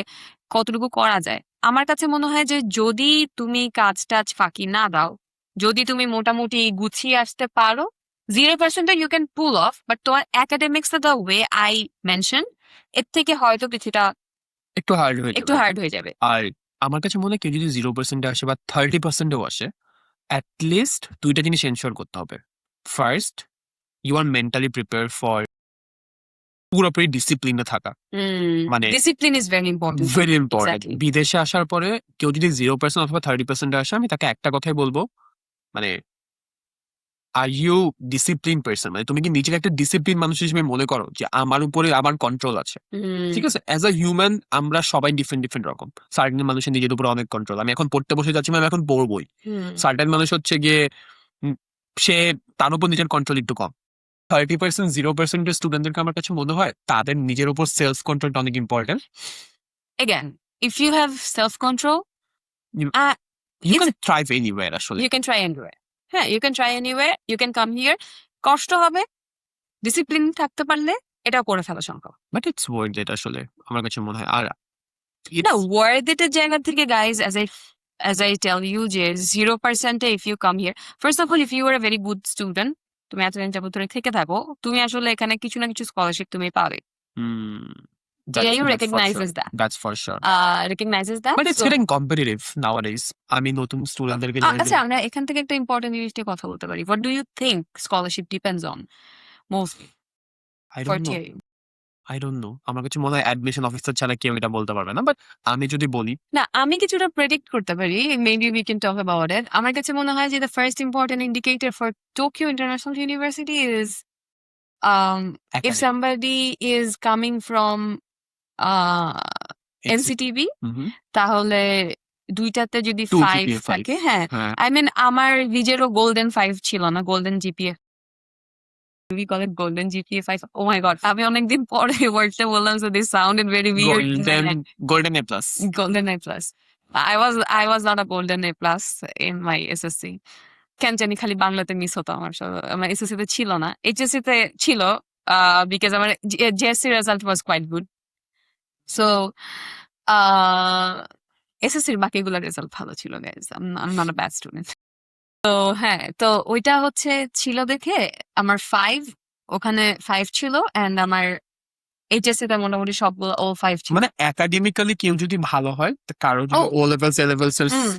কতটুকু করা যায়। আমার কাছে মনে হয় যে যদি তুমি কাজ টাজ ফাঁকি না দাও, যদি তুমি মোটামুটি গুছিয়ে আসতে পারো, 0%-এ you can pull off. But তোমার academics the way I mention, এর থেকে হয়তো কিছুটা একটু হার্ড হয়ে একটু যাবে। হার্ড হয়ে যাবে। আর আমার কাছে মনে হয় কেউ যদি 0% আসে বা 30%ও আসে, at least দুইটা জিনিস এনশিওর করতে হবে। First, you are mentally prepare for পুরোপুরি ডিসিপ্লিনে থাকা। মানে discipline is very important. Very important. Exactly. বিদেশে আসার পরে কেউ যদি 0% অথবা 30% আসে, আমি তাকে একটা কথাই বলবো, মানে আর ইউ ডিসিপ্লিন পার্সন? মানে তুমি কি নিজেকে একটা ডিসিপ্লিন মানুষ হিসেবে মনে করো যে আমার উপরে আমার কন্ট্রোল আছে? ঠিক আছে, অ্যাজ আ হিউম্যান আমরা সবাই ডিফারেন্ট ডিফারেন্ট রকম। সার্টেন মানুষের নিজের উপর অনেক কন্ট্রোল। আমি এখন পড়তে বসে যাচ্ছি, আমি এখন পড়বই। সার্টেন মানুষ হচ্ছে গিয়ে উম, সে তার উপর নিজের কন্ট্রোল একটু কম। 30%, 0% স্টুডেন্টদেরকে আমার কাছে মনে হয় তাদের নিজের উপর সেলফ কন্ট্রোলটা অনেক important. Again, if you have self-control, you uh, can it's thrive anywhere আসলে। you can try anywhere. হ্যাঁ, you can try anywhere. You can come here. কষ্ট হবে, ডিসিপ্লিন থাকতে পারলে এটাও করে ফেলা সম্ভব। বাট ইটস ওয়ার্থ ইট আসলে আমার কাছে মনে হয়। আর না, it's worth it এর জায়গা থেকে guys, as I tell you যে 0%-এ if you come here, first of all, if you are a very good student, তুমি এতদিন যাবত ধরে থেকে থাকো, তুমি আসলে এখানে কিছু না কিছু স্কলারশিপ তুমি পাবে। hmm, TIU that's for recognizes sure. that. That's for sure. Recognizes that. But it's So, getting competitive nowadays. আমি নতুন স্টুডেন্টদেরকে জানি যে আচ্ছা, আমরা এখান থেকে একটা ইম্পর্টেন্ট জিনিস নিয়ে কথা বলতে পারি। What do you think scholarship depends on mostly I for don't know. TIU? I don't know. আমার কাছে মনে হয় অ্যাডমিশন অফিসার ছাড়া কেউ এটা বলতে পারবে না। বাট আমি যদি বলি, না, আমি কিছুটা প্রেডিক্ট করতে পারি। Maybe we can talk about it. আমার কাছে মনে হয় যে the first important indicator for Tokyo International University is if academic. somebody is coming from uh, NCTB, Mhm. তাহলে দুইটাতে যদি 2 5 GPA 5. থাকে, হ্যাঁ, হ্যাঁ। I mean আমার নিজেরও গোল্ডেন 5 ছিল না, golden GPA. We call it golden GPA 5. Oh my god, আমি অনেকদিন পরে ওয়ার্ডটা বললাম, so this sounded very weird in my head. Golden A plus. Golden A plus. I was not a golden A plus in my SSC. কেন জানি খালি বাংলাতে মিস হতো আমার SSC তে ছিল না, HSC তে ছিল, because আমার JSC result was quite good. So SSC এর বাকিগুলোর রেজাল্ট ভালো ছিল guys. I'm not a bad student. তো হ্যাঁ, তো ওইটা হচ্ছে ছিল দেখে আমার 5 ওখানে 5 ছিল অ্যান্ড আমার এইচএসসি তে মোটামুটি সবগুলো all 5 ছিল। মানে একাডেমিক্যালি কেউ যদি ভালো হয়, তো কারো যদি ও ও লেভেলস এ লেভেলস এর হুম।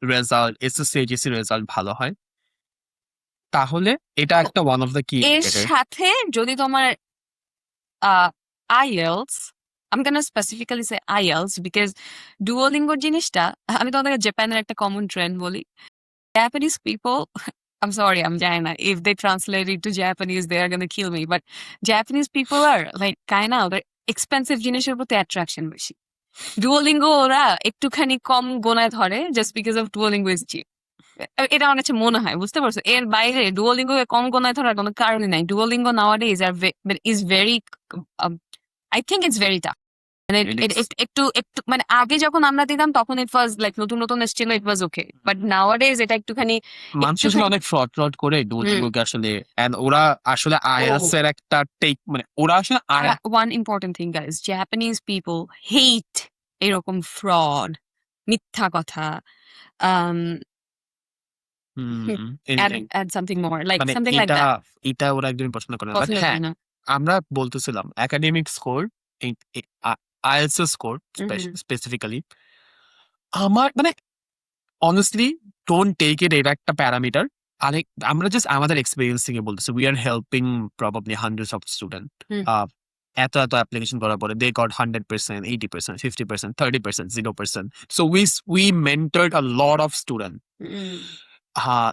রেজাল্ট, এসএসসি এইচএসসি রেজাল্ট ভালো হয়, তাহলে এটা ও একটা ওয়ান অফ দ্য কি এর ইন্ডিকেটর। সাথে যদি তোমার IELTS, I'm gonna specifically say IELTS because Duolingo জিনিসটা আমি তোমাদেরকে জাপানের একটা কমন ট্রেন্ড বলি। Japanese people, I'm sorry, I'm China. If they translate it to Japanese, they are gonna kill me. But Japanese people are like kind of expensive জিনিসের প্রতি attraction বেশি। Duolingo ওরা একটুখানি কম গোনায় ধরে just because of Duolingo is cheap. এটা আমার কাছে মনে হয়, বুঝতে পারছো? এর বাইরে Duolingo কে কম গোনায় ধরার কোনো কারণই নাই। Duolingo nowadays is very um, I think it's very tough. মানে একটু মানে আগে যখন আমরা দিতাম তখন it was like নতুন এসেছিল, it was okay. But nowadays এটা একটুখানি মানুষ আসলে অনেক ফ্রড করে ডুওলিঙ্গোকে আসলে, এন্ড ওরা আসলে আইএলটিএস এর একটা টেক, মানে ওরা আসলে one important thing guys, Japanese people hate এরকম fraud, মিথ্যা কথা, um add something more like মানে something like এটা that. এটা ওরা একদমই পছন্দ করে না। বাট পছন্দ হ্যাঁ, করে না। আমরা বলতেছিলাম একাডেমিক স্কোর, আইএলটিএস স্কোর হুম। স্পেসিফিক্যালি, আমার মানে অনেস্টলি ডোন্ট টেক ইট এটা একটা প্যারামিটার। আরেক, আমরা জাস্ট আমাদের এক্সপেরিয়েন্স থেকে বলতেছি, we are helping probably hundreds of student. Hmm. এত অ্যাপ্লিকেশন করার পরে they got 100%, 80%, 50%, 30%, 0%। So we mentored a lot of student.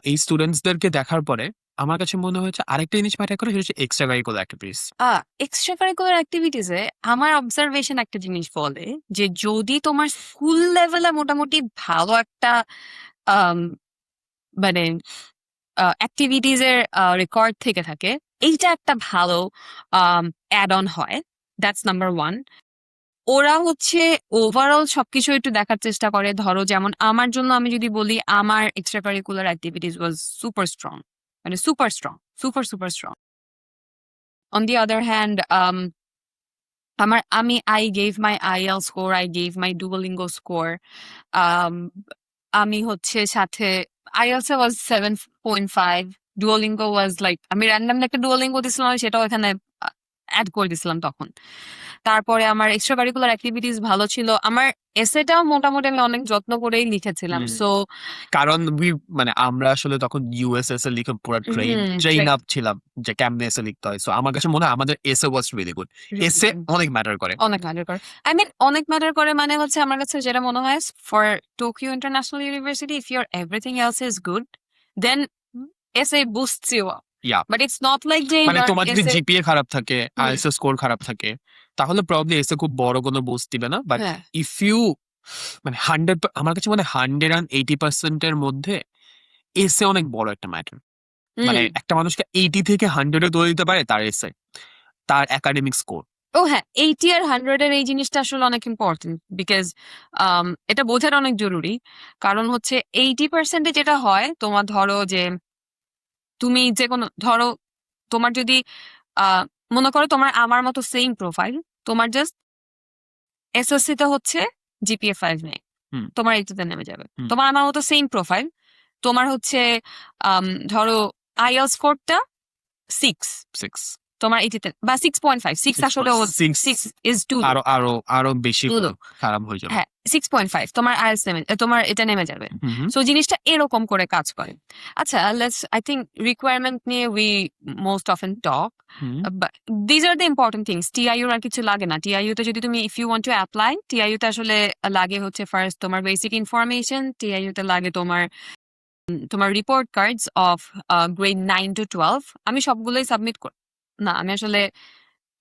এই স্টুডেন্টসদেরকে দেখার পরে আমার কাছে মনে হয়েছে আরেকটা জিনিস ম্যাটার করে, সেটা হচ্ছে extra curricular activities. Extra curricular অ্যাক্টিভিটিসে আমার অবজারভেশন একটা জিনিস বলে যে যদি তোমার স্কুল লেভেলে মোটামুটি ভালো একটা আম, মানে অ্যাক্টিভিটিস এর রেকর্ড থেকে থাকে, এইটা একটা ভালো অ্যাড অন হয়। That's number one. ওরা হচ্ছে ওভারঅল সবকিছু একটু দেখার চেষ্টা করে। ধরো যেমন আমার জন্য আমি যদি বলি, আমার extra curricular activities was super strong, মানে super strong, super strong. On the other hand আমি I gave my IELTS score, I gave my Duolingo score. আমি হচ্ছে সাথে IELTS A was 7.5, Duolingo was like আমি র্যান্ডমলি একটা Duolingo দিছিলাম, সেটাও এখানে অ্যাড করে দিছিলাম তখন। তারপরে আমার এক্সট্রা কারিকুলার অ্যাক্টিভিটিস ভালো ছিল। আমার এসেটাও মোটামুটি আমি অনেক যত্ন করেই লিখেছিলাম। সো কারণ মানে আমরা আসলে তখন ইউএসএস এ লিখে পুরো ট্রেন আপ ছিলাম যে কেমনে এসে লিখতে হয়। সো আমার কাছে মনে হয় আমাদের এসে ওয়াজ রিয়েলি গুড। এসে অনেক ম্যাটার করে। অনেক ম্যাটার করে। আই মিন অনেক ম্যাটার করে মানে হচ্ছে আমার কাছে যেটা মনে হয়, for Tokyo international university, if your everything else is good, then SA boosts you up. Yeah, but it's not like যে মানে তোমার যদি essay- জিপিএ খারাপ থাকে, আইএলটিএস স্কোর খারাপ থাকে, তাহলে প্রবাবলি এসে খুব বড় কোনো বুস্ট দিবে না। বাট হ্যাঁ। ইফ ইউ মানে 100, আমার কাছে মানে 180% এর মধ্যে এসে অনেক বড় একটা ম্যাটার। মানে একটা মানুষকে 80 থেকে 100 এ তুলে দিতে পারে তার এসে, তার একাডেমিক স্কোর। ও হ্যাঁ, 80 আর 100 এর এই জিনিসটা আসলে অনেক ইম্পর্টেন্ট বিকজ এটা বোঝাটা অনেক জরুরি। কারণ হচ্ছে 80% যেটা হয়, তোমার ধরো যে তুমি যে কোনো ধরো তোমার যদি মনে করো তোমার আমার মতো সেম প্রোফাইল, তোমার জাস্ট এসএসসি তে হচ্ছে জিপিএ 5 নেই, তোমার 80 তে নেমে যাবে। তোমার আমার মতো সেম প্রোফাইল, তোমার হচ্ছে ধরো IELTS স্কোরটা 6, তোমার 80 তে বা 6.5, 6 আসলে 6 is too low, আরো বেশি খারাপ হয়ে যাবে। হ্যাঁ 6.5 তোমার IELTS তোমার এটা নেমে যাবে। সো জিনিসটা এরকম করে কাজ করে। আচ্ছা, আই থিঙ্ক রিকোয়ারমেন্ট নিয়ে we most often talk, but these are the important things. TIU আর কিছু লাগে না। টিআইইউ তে যদি তুমি if you want to apply, TIU তে আসলে লাগে হচ্ছে ফার্স্ট তোমার বেসিক ইনফরমেশন, টিআইইউ তে লাগে তোমার report cards of grade 9 to 12। আমি সবগুলোই সাবমিট না, আমি আসলে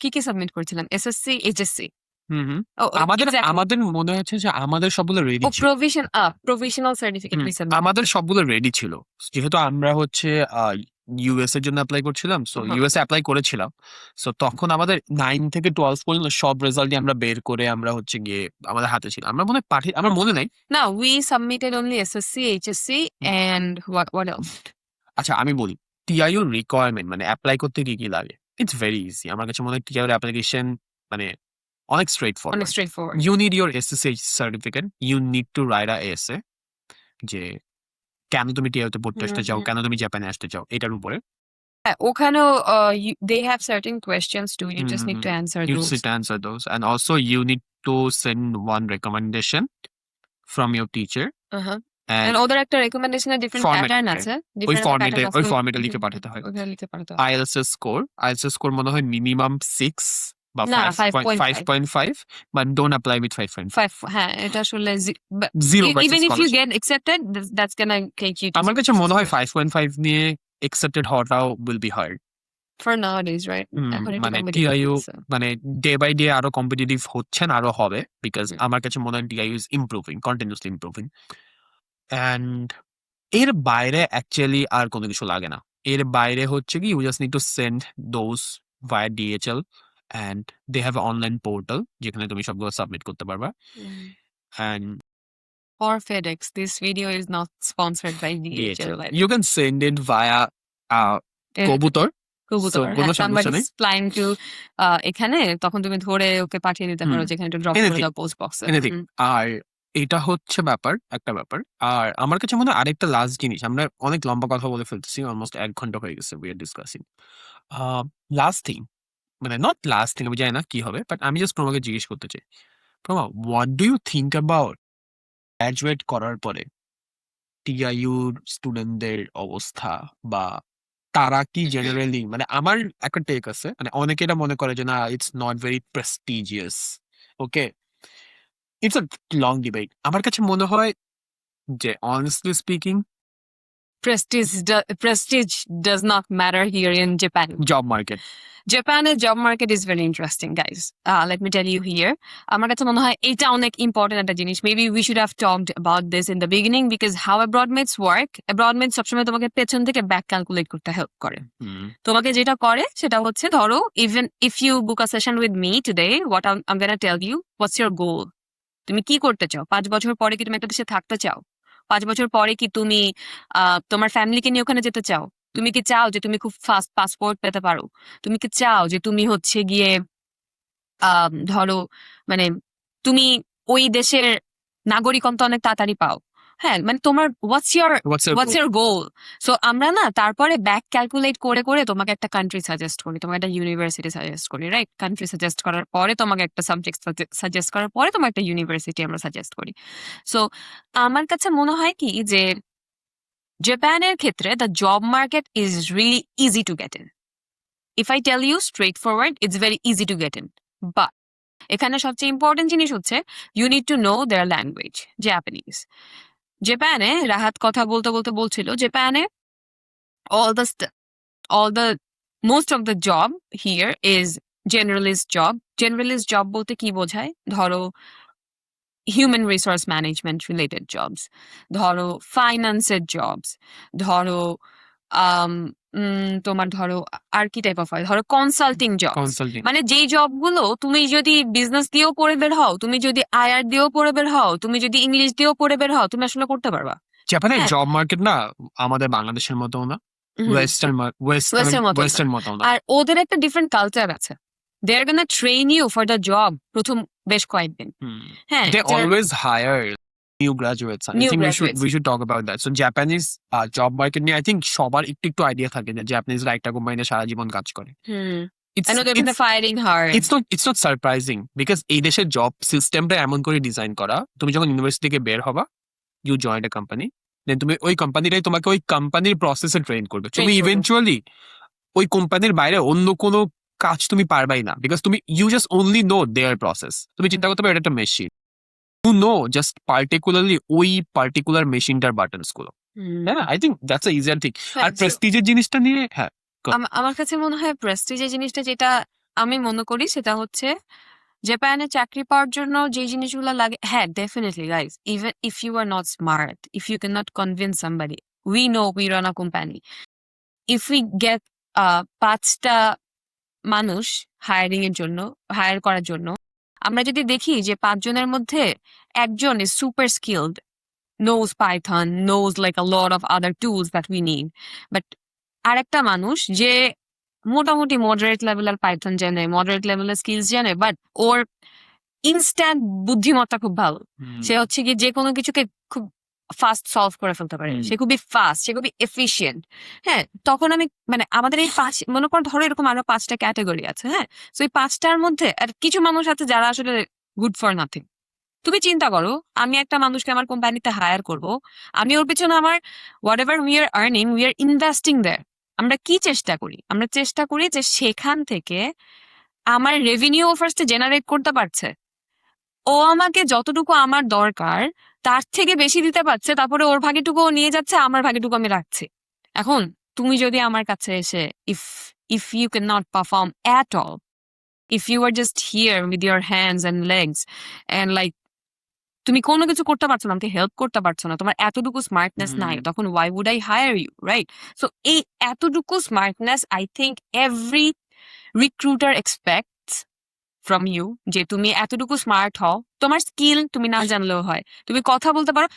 কি সাবমিট করেছিলাম, এসএসসি, এইচএসসি। আমাদের মনে হচ্ছে যে আমাদের সবগুলো রেডি ছিল, প্রভিশনাল সার্টিফিকেট আমাদের সবগুলো রেডি ছিল, যেহেতু আমরা হচ্ছে ইউএস এর জন্য অ্যাপ্লাই করছিলাম। সো ইউএস এ অ্যাপ্লাই করেছিলাম। সো তখন আমাদের 9 থেকে 12 পর্যন্ত সব রেজাল্টই আমরা বের করে আমরা হচ্ছে গিয়ে আমাদের হাতে ছিল। আমরা মনে হয় আমার মনে নাই না, we submitted only SSC, HSC and what else. আচ্ছা আমি বলি, টিআইইউ রিকোয়ারমেন্ট মানে অ্যাপ্লাই করতে কি কি লাগে, ইটস ভেরি ইজি। আমার কাছে মনে হয় টিআইইউ অ্যাপ্লিকেশন মানে অনেক straightforward. You need your SSC certificate, you need to write a essay যে কেন তুমি টিআইইউ তে পড়তে আসতে চাও, কেন তুমি জাপানে আসতে চাও, এটার উপরে। ওখানেও they have certain questions too. You just need to answer You those. sit answer those, and also you need to send one recommendation from your teacher, Uh-huh. and And ওদের একটা রেকমেন্ডেশনের ডিফারেন্ট format প্যাটার্ন এ, আছে, ওই ডিফারেন্ট ফরম্যাটে প্যাটার্ন ওই আছে, ফরম্যাটে লিখে পাঠাতে হয়। ওখানে লিখতে পারতো। IELTS এর স্কোর মনে হয় মিনিমাম 6 বা না 5.5, 5.5 but don't apply with 5.5. 5 হ্যাঁ এটা আসলে 0% even if you scholarship. get accepted that's gonna take you to আমার কাছে 0% মনে হয় scholarship. 5.5 নিয়ে accepted হওয়াটাও will be hard. for nowadays right এখন একটু মানে competitive TIU হচ্ছে। মানে ডে বাই ডে আরো কম্পিটিটিভ হচ্ছেন, আরো হবে, বিকজ হুম। আমার কাছে মনে হয় TIU is improving, continuously improving. And এর বাইরে অ্যাকচুয়ালি আর কোনো কিছু লাগে না। এর বাইরে হচ্ছে কি you just need to send those via DHL, and they have online portal যেখানে তুমি সবগুলো সাবমিট করতে পারবা। And or FedEx, this video is not sponsored by DHL. You can send it via কবুতর। So, কোনো সমস্যা somebody নেই। is flying to এখানে তখন তুমি ধরে ওকে পাঠিয়ে দিতে পারো যেখানে ড্রপ করে Anything. দাও পোস্ট বক্সে। Anything. আর এটা হচ্ছে একটা ব্যাপার। আর আমার কাছে মনে হয় আরেকটা লাস্ট জিনিস, আমরা অনেক লম্বা কথা বলে ফেলতেছি, অলমোস্ট 1 ঘন্টা হয়ে গেছে we are discussing. Last thing, মানে নট লাস্ট থিং, আমি জানি না কি হবে, বাট আমি জাস্ট তোমাকে জিজ্ঞেস করতে চাই, Proma, what do you think about graduate করার পরে টিআইইউর স্টুডেন্টদের অবস্থা, বা তারা কি জেনারেলি, মানে আমার একটা টেক আছে, মানে অনেকে এটা মনে করে যে না it's not very prestigious, okay, it's a long debate. আমার কাছে মনে হয় যে honestly speaking prestige does not matter here in Japan. Job market, Japan's job market is very interesting, guys. Let me tell you here. আমার কাছে মনে হয় এটা অনেক ইম্পর্টেন্ট একটা জিনিস। Maybe we should have talked about this in the beginning because how abroadmates work. Abroadmates সবসময় তোমাকে পেছন থেকে ব্যাক ক্যালকুলেট করতে হেল্প করে। তোমাকে যেটা করে সেটা হচ্ছে ধরো even if you book a session with me today, what I'm gonna tell you, what's your goal? তুমি কি করতে চাও? 5 বছর পরে কি তুমি একটা দেশে থাকতে চাও? 5 বছর পরে কি তুমি তোমার ফ্যামিলিকে নিয়ে ওখানে যেতে চাও? তুমি কি চাও যে তুমি খুব ফাস্ট পাসপোর্ট পেতে পারো? তুমি কি চাও যে তুমি হচ্ছে গিয়ে ধরো মানে তুমি ওই দেশের নাগরিকত্ব অনেক তাড়াতাড়ি পাও? হ্যাঁ, মানে তোমার হোয়াটস ইওর গোল? সো আমরা না তারপরে ব্যাক ক্যালকুলেট করে করে তোমাকে একটা কান্ট্রি সাজেস্ট করি, তোমাকে একটা ইউনিভার্সিটি সাজেস্ট করি, রাইট? কান্ট্রি সাজেস্ট করার পরে তোমাকে একটা সাবজেক্ট সাজেস্ট করার পরে তোমার একটা ইউনিভার্সিটি আমরা সাজেস্ট করি। সো আমার কাছে মনে হয় কি যে জাপানের ক্ষেত্রে the job market is really easy to get in. If I tell you straightforward, it's very easy to get in, but এখানে সবচেয়ে ইম্পর্টেন্ট জিনিস হচ্ছে you need to know their language, Japanese. জাপানে রাহাত কথা বলতে বলতে বলছিল জাপানে all the most of the job here is generalist job. Generalist job বলতে কি বোঝায়? ধরো human resource management related jobs, ধরো ফাইন্যান্সের জবস, ধরো তোমার ধরো আর কি টাইপ অফ হয়, ধরো কনসাল্টিং জব। কনসাল্টিং, মানে যেই জবগুলো তুমি যদি বিজনেস দিয়েও পড়ে বের হও, তুমি যদি আইআর দিয়েও পড়ে বের হও, তুমি যদি ইংলিশ দিয়েও পড়ে বের হও, তুমি আসলে করতে পারবা। জাপানের হ্যাঁ। জব মার্কেট না আমাদের বাংলাদেশের মতো না, ওয়েস্টার্ন মতো না। আর ওদের একটা ডিফারেন্ট কালচার আছে। They are gonna train you for the job প্রথম বেশ কয়েকদিন। হ্যাঁ, They always hire new graduates. I New think graduates. we should talk about that. So Japanese job market নিয়ে I think সবার একটু আইডিয়া থাকে যে জাপানিজরা একটা কোম্পানিতে সারা জীবন কাজ করে। I know they've been fighting hard. It's not surprising because এই দেশের জব সিস্টেমটা এমন করে ডিজাইন করা, তুমি যখন ইউনিভার্সিটি থেকে বের হবা, you join a company, then তুমি ওই কোম্পানিটাই তোমাকে ওই কোম্পানির প্রসেসে ট্রেন করবে। তুমি ইভেন্চুয়ালি ওই কোম্পানির বাইরে অন্য কোনো কাজ তুমি পারবাই না, বিকজ তুমি you just only know their process. তুমি চিন্তা করতে পারো এটা একটা machine, you know just particularly ওই পার্টিকুলার মেশিনটার বাটনস গুলো। হ্যাঁ, I think that's a easier thing. আর প্রেস্টিজের জিনিসটা নিয়ে, হ্যাঁ, আমার কাছে মনে হয় প্রেস্টিজের জিনিসটা যেটা আমি মনে করি সেটা হচ্ছে জাপানে চাকরি পাওয়ার জন্য যে জিনিসগুলো লাগে, হ্যাঁ definitely guys, even if you are not smart, if you can not convince somebody, we know we run a company, if we get 5টা মানুষ হায়ার করার জন্য, আমরা যদি দেখি যে 5 জনের মধ্যে একজন is super skilled, knows Python, knows like a lot of other tools that we need, but আরেকটা মানুষ যে মোটামুটি মডারেট লেভেলের পাইথন জানে, মডারেট লেভেলের স্কিলস জানে, বাট ওর ইনস্ট্যান্ট বুদ্ধিমত্তা খুব ভালো, সে হচ্ছে কি যে কোনো কিছুকে খুব ফাস্ট সলভ করে ফেলতে পারে, হুম। সে খুবই ফাস্ট, সে খুবই এফিশিয়েন্ট। হ্যাঁ, তখন আমি মানে আমাদের এই মনে করো ধরো এরকম আরো 5টা ক্যাটাগরি আছে। হ্যাঁ, তো এই 5টার মধ্যে আর কিছু মানুষ আছে যারা আসলে গুড ফর নাথিং। তুমি চিন্তা করো, আমি একটা মানুষকে আমার কোম্পানিতে হায়ার করব, আমি ওর পিছনে আমার whatever we are earning we are investing there. আমরা কি চেষ্টা করি? আমরা চেষ্টা করি যে সেখান থেকে আমার রেভিনিউ ফার্স্টে জেনারেট করতে পারছে, ও আমাকে যতটুকু আমার দরকার তার থেকে বেশি দিতে পারছে, তারপরে ওর ভাগেটুকু ও নিয়ে যাচ্ছে, আমার ভাগেটুকু আমি রাখছি। এখন তুমি যদি আমার কাছে এসে if if you can not perform at all, if you are just here with your hands and legs and like তুমি কোনো কিছু করতে পারছো না, আমাকে হেল্প করতে পারছো না, তোমার এতটুকু স্মার্টনেস নাই, হুম। তখন why would I hire you, right? So এই এতটুকু smartness I think every recruiter expects from you, যে তুমি এতটুকু স্মার্ট হও, তোমার স্কিল তুমি না জানলেও হয়, তুমি কথা বলতে পারো।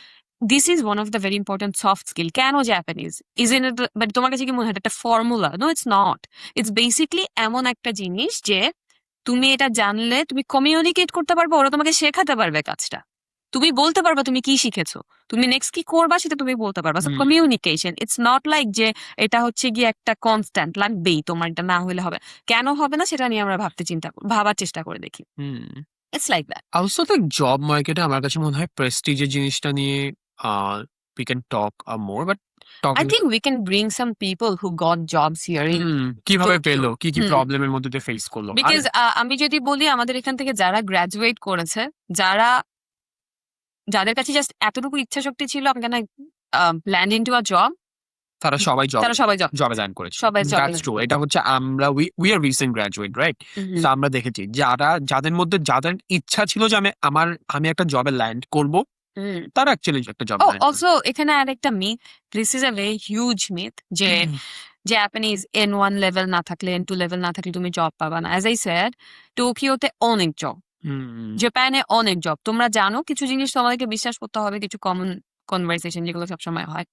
This is one of the very important soft skill. কেন জাপানিজ ইজ ইন বাট তোমার কাছে কি মনে হয় এটা একটা formula? No, it's not. It's basically এমন একটা জিনিস যে তুমি এটা জানলে তুমি কমিউনিকেট করতে পারবে, ওরা তোমাকে শেখাতে পারবে কাজটা, তুমি বলতে পারবা তুমি কি শিখেছো, তুমি নেক্সট কি করবা সেটা তুমি বলতে পারবা। So hmm. Communication, it's not like যে এটা হচ্ছে গিয়ে একটা কনস্ট্যান্ট লাগবেই, তোমার এটা না হলে হবে। কেন হবে না সেটা নিয়ে আমরা ভাবার চেষ্টা করে দেখি। Hmm. It's like that. Also তো জব মার্কেটে আমার কাছে মনে হয় প্রেস্টিজের জিনিসটা নিয়ে we can talk more, but I talking think we can bring some people who goat jobs here in কিভাবে টোকিও। পেলো, কি কি প্রবলেমের মধ্যে দিয়ে ফেস করলো। আর বিকজ আমি যদি বলি আমাদের এখান থেকে যারা গ্রাজুয়েট করেছে, যাদের কাছে জাস্ট এতটুকু ইচ্ছা শক্তি ছিল আমি কেন ল্যান্ড ইনটু আ জব, তারা সবাই তারা সবাই জব জবে জয়েন করেছে। সবাই জব। That's true. এটা হচ্ছে আমরা we are recent graduate, right? তো আমরা দেখেছি যাদের মধ্যে যাদের ইচ্ছা ছিল যে আমি একটা জবে ল্যান্ড করব, তারা অ্যাকচুয়ালি একটা জব ও ল্যান্ড অলসো এখানে আরেকটা myth, this is a very huge myth, যে জাপানিজ N1 লেভেল না থাকলে, N2 লেভেল না থাকলে তুমি জব পাবা না। অ্যাজ আই সেড, টোকিওতে অনেক জব, জাপানে অনেক জব। তোমরা জানো কিছু জিনিস তোমাদেরকে বিশ্বাস করতে হবে, কিছু কমন কনভারসেশন যেগুলো সবসময় হয়।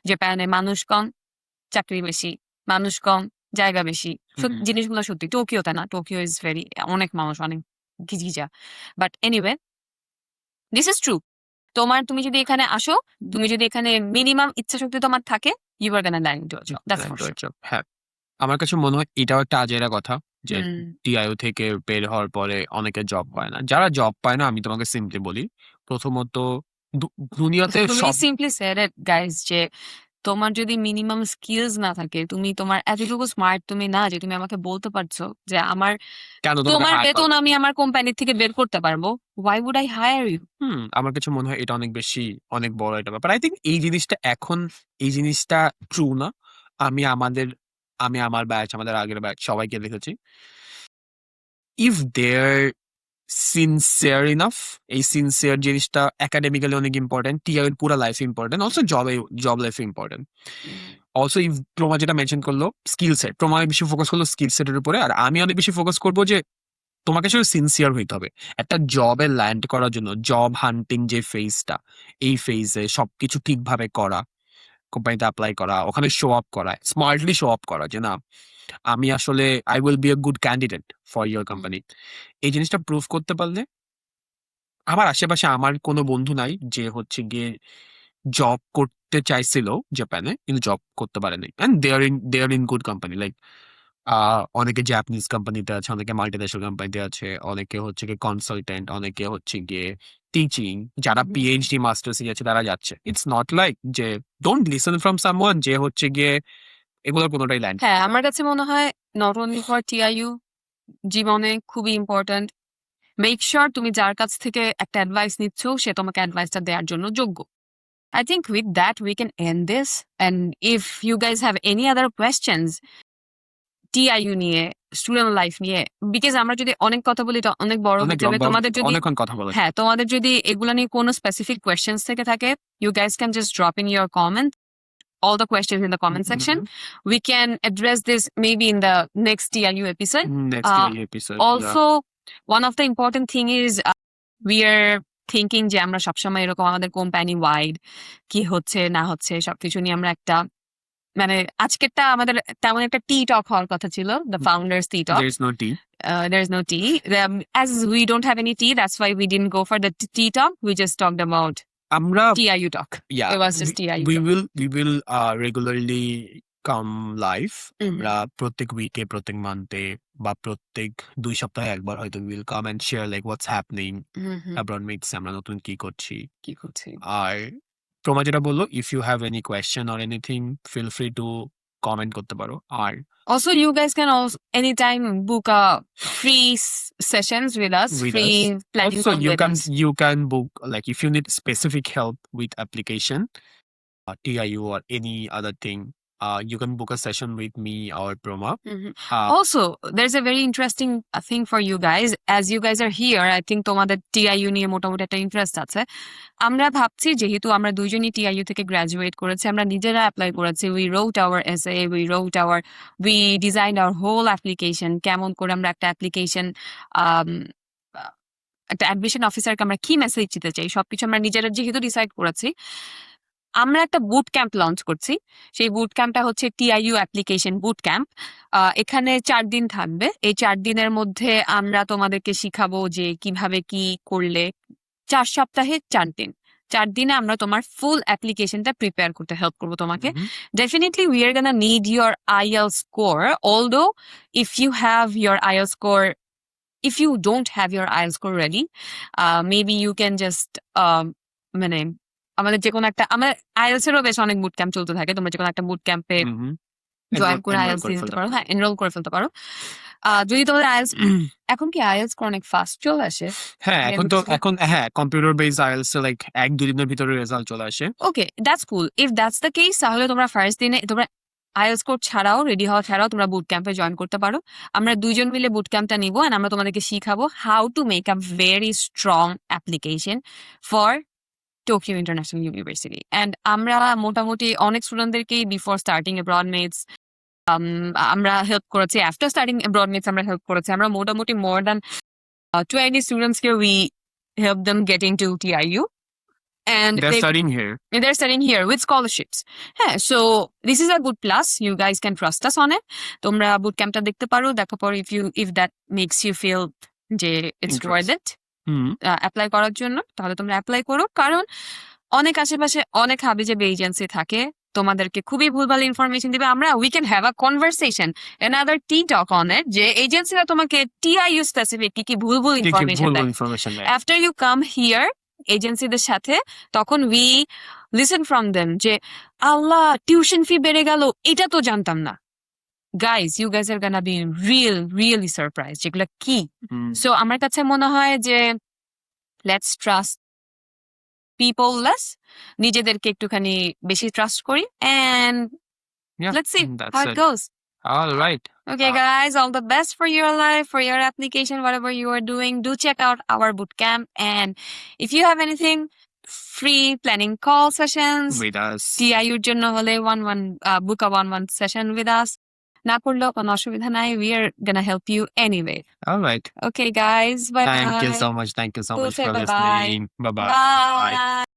জাপানে মানুষ কম, চাকরি বেশি, মানুষ কম, জায়গা বেশি। জিনিসগুলো সত্যি। টোকিওতে না, টোকিও ইজ ভেরি, অনেক মানুষ, অনেক গিজগিজা। But anyway, this is true. তুমি যদি এখানে আসো, তুমি যদি এখানে মিনিমাম ইচ্ছা শক্তি তোমার থাকে, you are gonna land into a job, that's for sure. হ্যাঁ, আমার কাছে মনে হয় এটাও একটা আজেরা কথা যে টিআইও থেকে বের হওয়ার পরে অনেকে জব পায় না। যারা জব পায় না, আমি তোমাকে সিম্পলি বলি, প্রথমত দুনিয়াতে তুমি সব সিম্পলি সেড ইট গাইস, যে তোমার যদি মিনিমাম স্কিলস না থাকে, তোমার এতটুকু স্মার্ট তুমি না যে তুমি আমাকে বলতে পারছো যে কেন তোমাকে তোমার হায়ার বেতন আমি আমার কোম্পানি থেকে বের করতে পারবো, why would I hire you? আমার কাছে মনে হয় এটা অনেক বড় একটা ব্যাপার। আই থিঙ্ক এই জিনিসটা ট্রু না। আমি আমার ব্যাচ, আমাদের আগের ব্যাচ সবাইকে দেখেছি, ইফ দেয়ার সিনসিয়ার ইনাফ, এই সিনসিয়ার জিনিসটা একাডেমিক্যালি অনেক ইম্পর্টেন্ট, টিআর পুরো লাইফে ইম্পর্টেন্ট, অলসো জব লাইফে ইম্পর্টেন্ট। অলসো ইফ প্রমা যেটা মেনশন করলো স্কিল সেট, প্রমা বেশি ফোকাস করলো স্কিল সেটের উপরে, আর আমি অনেক বেশি ফোকাস করবো যে তোমাকে শুধু সিনসিয়ার হইতে হবে একটা জবে ল্যান্ড করার জন্য। জব হান্টিং যে ফেজটা, এই ফেজে সবকিছু ঠিকভাবে করা, কোম্পানিতে অ্যাপ্লাই করা, ওখানে শো আপ করা, স্মার্টলি শো আপ করা যে না আমি আসলে I will B a good candidate for your company. এই জিনিসটা প্রুভ করতে পারলে, আমার আশেপাশে আমার কোনো বন্ধু নাই যে হচ্ছে গিয়ে জব করতে চাইছিল জাপানে কিন্তু জব করতে পারেনি, and they are in good company. Like অনেকে জাপানিজ কোম্পানিতে আছে, অনেকে মাল্টিন্যাশনাল কোম্পানিতে আছে, অনেকে হচ্ছে গিয়ে কনসালটেন্ট, অনেকে হচ্ছে গিয়ে টিচিং, যারা পিএইচডি মাস্টার্স আছে তারা যাচ্ছে। ইটস নট লাইক যে ডোন্ট লিসেন ফ্রম সামওয়ান যে হচ্ছে গিয়ে এগুলোর কোনোটাই ল্যান্ড। হ্যাঁ, আমার কাছে মনে হয় নট অনলি ফর টিআইইউ, জীবনে খুবই ইম্পর্ট্যান্ট। মেক শিওর তুমি যার কাছ থেকে একটা অ্যাডভাইস নিচ্ছ সে তোমাকে অ্যাডভাইসটা দেওয়ার জন্য যোগ্য। I think with that we can end this, and if you guys have any other questions TIU নিয়ে, স্টুডেন্ট লাইফ নিয়ে, বিকজ আমরা যদি অনেক কথা বলি এটা অনেক বড় হয়ে যাবে। অনেকক্ষণ কথা বলে। হ্যাঁ, তোমাদের যদি এগুলা নিয়ে কোনো স্পেসিফিক কোয়েশ্চেন্স থেকে থাকে, you guys can just drop in your comment, all the questions in the comment section. We can address this maybe in the next TIU episode. Also, one of the important thing is we are thinking যে আমরা সবসময় এরকম আমাদের কোম্পানি ওয়াইড কি হচ্ছে না হচ্ছে সবকিছু নিয়ে আমরা একটা, মানে আজকেরটা আমাদের তেমন একটা টি টক হওয়ার কথা ছিল, the founders tea talk. There's no tea. As we don't have any tea, that's why we didn't go for the tea talk. We just talked about আমরা TIU talk. yeah It was just TIU we talk. will regularly come live Mhm. আমরা প্রত্যেক উইকে প্রত্যেক মান্থে বা প্রত্যেক 2 সপ্তাহে একবার হয়তো we will come and share like what's happening Mhm. abroad mates আমরা নতুন কি করছি কি করছি? আর প্রমা যেটা বললো if you have any question or anything feel free to comment করতে পারো আর Also, you guys can also anytime book a free sessions with us, with free us planning also call with us. you can book like if you need specific help with application TIU or any other thing you can book a session with me or Proma Mhm. uh, Also, there's a very interesting thing for you guys. As you guys are here, I think তোমাদের TIU নিয়ে মোটামুটি একটা ইন্টারেস্ট আছে। আমরা ভাবছি যেহেতু আমরা দুইজনই TIU থেকে গ্রাজুয়েট করেছি, আমরা নিজেরা অ্যাপ্লাই করেছি। We designed our whole application. কেমন করে আমরা একটা অ্যাপ্লিকেশন একটা অ্যাডমিশন অফিসারকে আমরা কি মেসেজ দিতে চাই সবকিছু আমরা নিজেরা যেহেতু ডিসাইড করেছি, আমরা একটা বুট ক্যাম্প লঞ্চ করছি। সেই বুট ক্যাম্পটা হচ্ছে TIU অ্যাপ্লিকেশন বুট ক্যাম্প। এখানে 4 দিন থাকবে। এই 4 দিনের মধ্যে আমরা তোমাদেরকে শিখাবো যে কিভাবে কি করলে 4 সপ্তাহে 4 দিন। 4 দিনে আমরা তোমার ফুল অ্যাপ্লিকেশনটা প্রিপেয়ার করতে হেল্প করবো তোমাকে। mhm. Definitely we are gonna need your IELTS score. Although if you have your IELTS score, if you don't have your IELTS score ready, maybe you can just মানে আমাদের যে কোনো একটা আমাদের IELTS এরও বেশ অনেক বুট ক্যাম্প চলতে থাকে। তোমরা যে কোনো একটা বুট ক্যাম্পে Mhm. জয়েন করে Enroll IELTS করে দিয়ে দিতে ফেলতে পারো। পারো। হ্যাঁ, এনরোল করে ফেলতে পারো। যদি তোমাদের IELTS এখন কি IELTS স্কোর অনেক ফাস্ট চলে আসে? হ্যাঁ আগের এখন তো বছর? এখন হ্যাঁ কম্পিউটার বেসড আইএলটিএস লাইক 1-2 দিনের ভিতরে রেজাল্ট চলে আসে okay, that's cool. If that's the case তাহলে তোমরা ফার্স্ট দিনে তোমরা IELTS স্কোর ছাড়াও রেডি হওয়া ছাড়াও তোমরা বুট ক্যাম্পে জয়েন করতে পারো। আমরা দুইজন মিলে বুট ক্যাম্পটা নিব এন্ড আমরা তোমাদেরকে শিখাবো how to make a very strong application for Tokyo international University. And আমরা মোটামুটি অনেক স্টুডেন্টদেরকেই বিফোর স্টার্টিং অ্যাব্রড মেটস আমরা হেল্প করেছি। আফটার স্টার্টিং অ্যাব্রড মেটস আমরা হেল্প করেছি। আমরা মোটামুটি মোর দ্যান 20 স্টুডেন্টসকে we help them getting to TIU and they're studying here they're studying here with scholarships. হ্যাঁ, so this is a good plus. You guys can trust us on it. তোমরা বুট ক্যাম্পটা দেখতে পারো, দেখার পর if that makes you feel যে it's Interest. worth it hmm apply করার জন্য, তাহলে তোমরা অ্যাপ্লাই করো। কারণ অনেক আশেপাশে অনেক হাবিজাবি এজেন্সি থাকে, তোমাদেরকে খুবই ভুলভাল ইনফরমেশন দিবে। আমরা we can have a conversation another tea talk on it যে এজেন্সিরা তোমাকে TIU স্পেসিফিক কি কি ভুল কি কি ইনফরমেশন ভুল দেয়। ইনফরমেশন দেয় After you come here এজেন্সিদের সাথে, তখন we listen from them যে আল্লাহ টিউশন ফি বেড়ে গেল, এটা তো জানতাম না। Guys, you guys are gonna be really surprised যেগুলো কি। হুম সো আমার কাছে মনে হয় যে let's trust people less, নিজেদেরকে একটুখানি বেশি ট্রাস্ট করি and yeah let's see that's how it it goes. all right Okay, guys, all the best for your life, for your application, whatever you are doing. Do check out our bootcamp. And if you have anything, free planning call sessions, with us TIU র জন্য হলে book a 1-1 session with us. না করলেও কোনো অসুবিধা নাই. We are gonna help you anyway. all right Okay, guys, bye thank you bye. so much We'll for say bye-bye. listening bye bye Bye.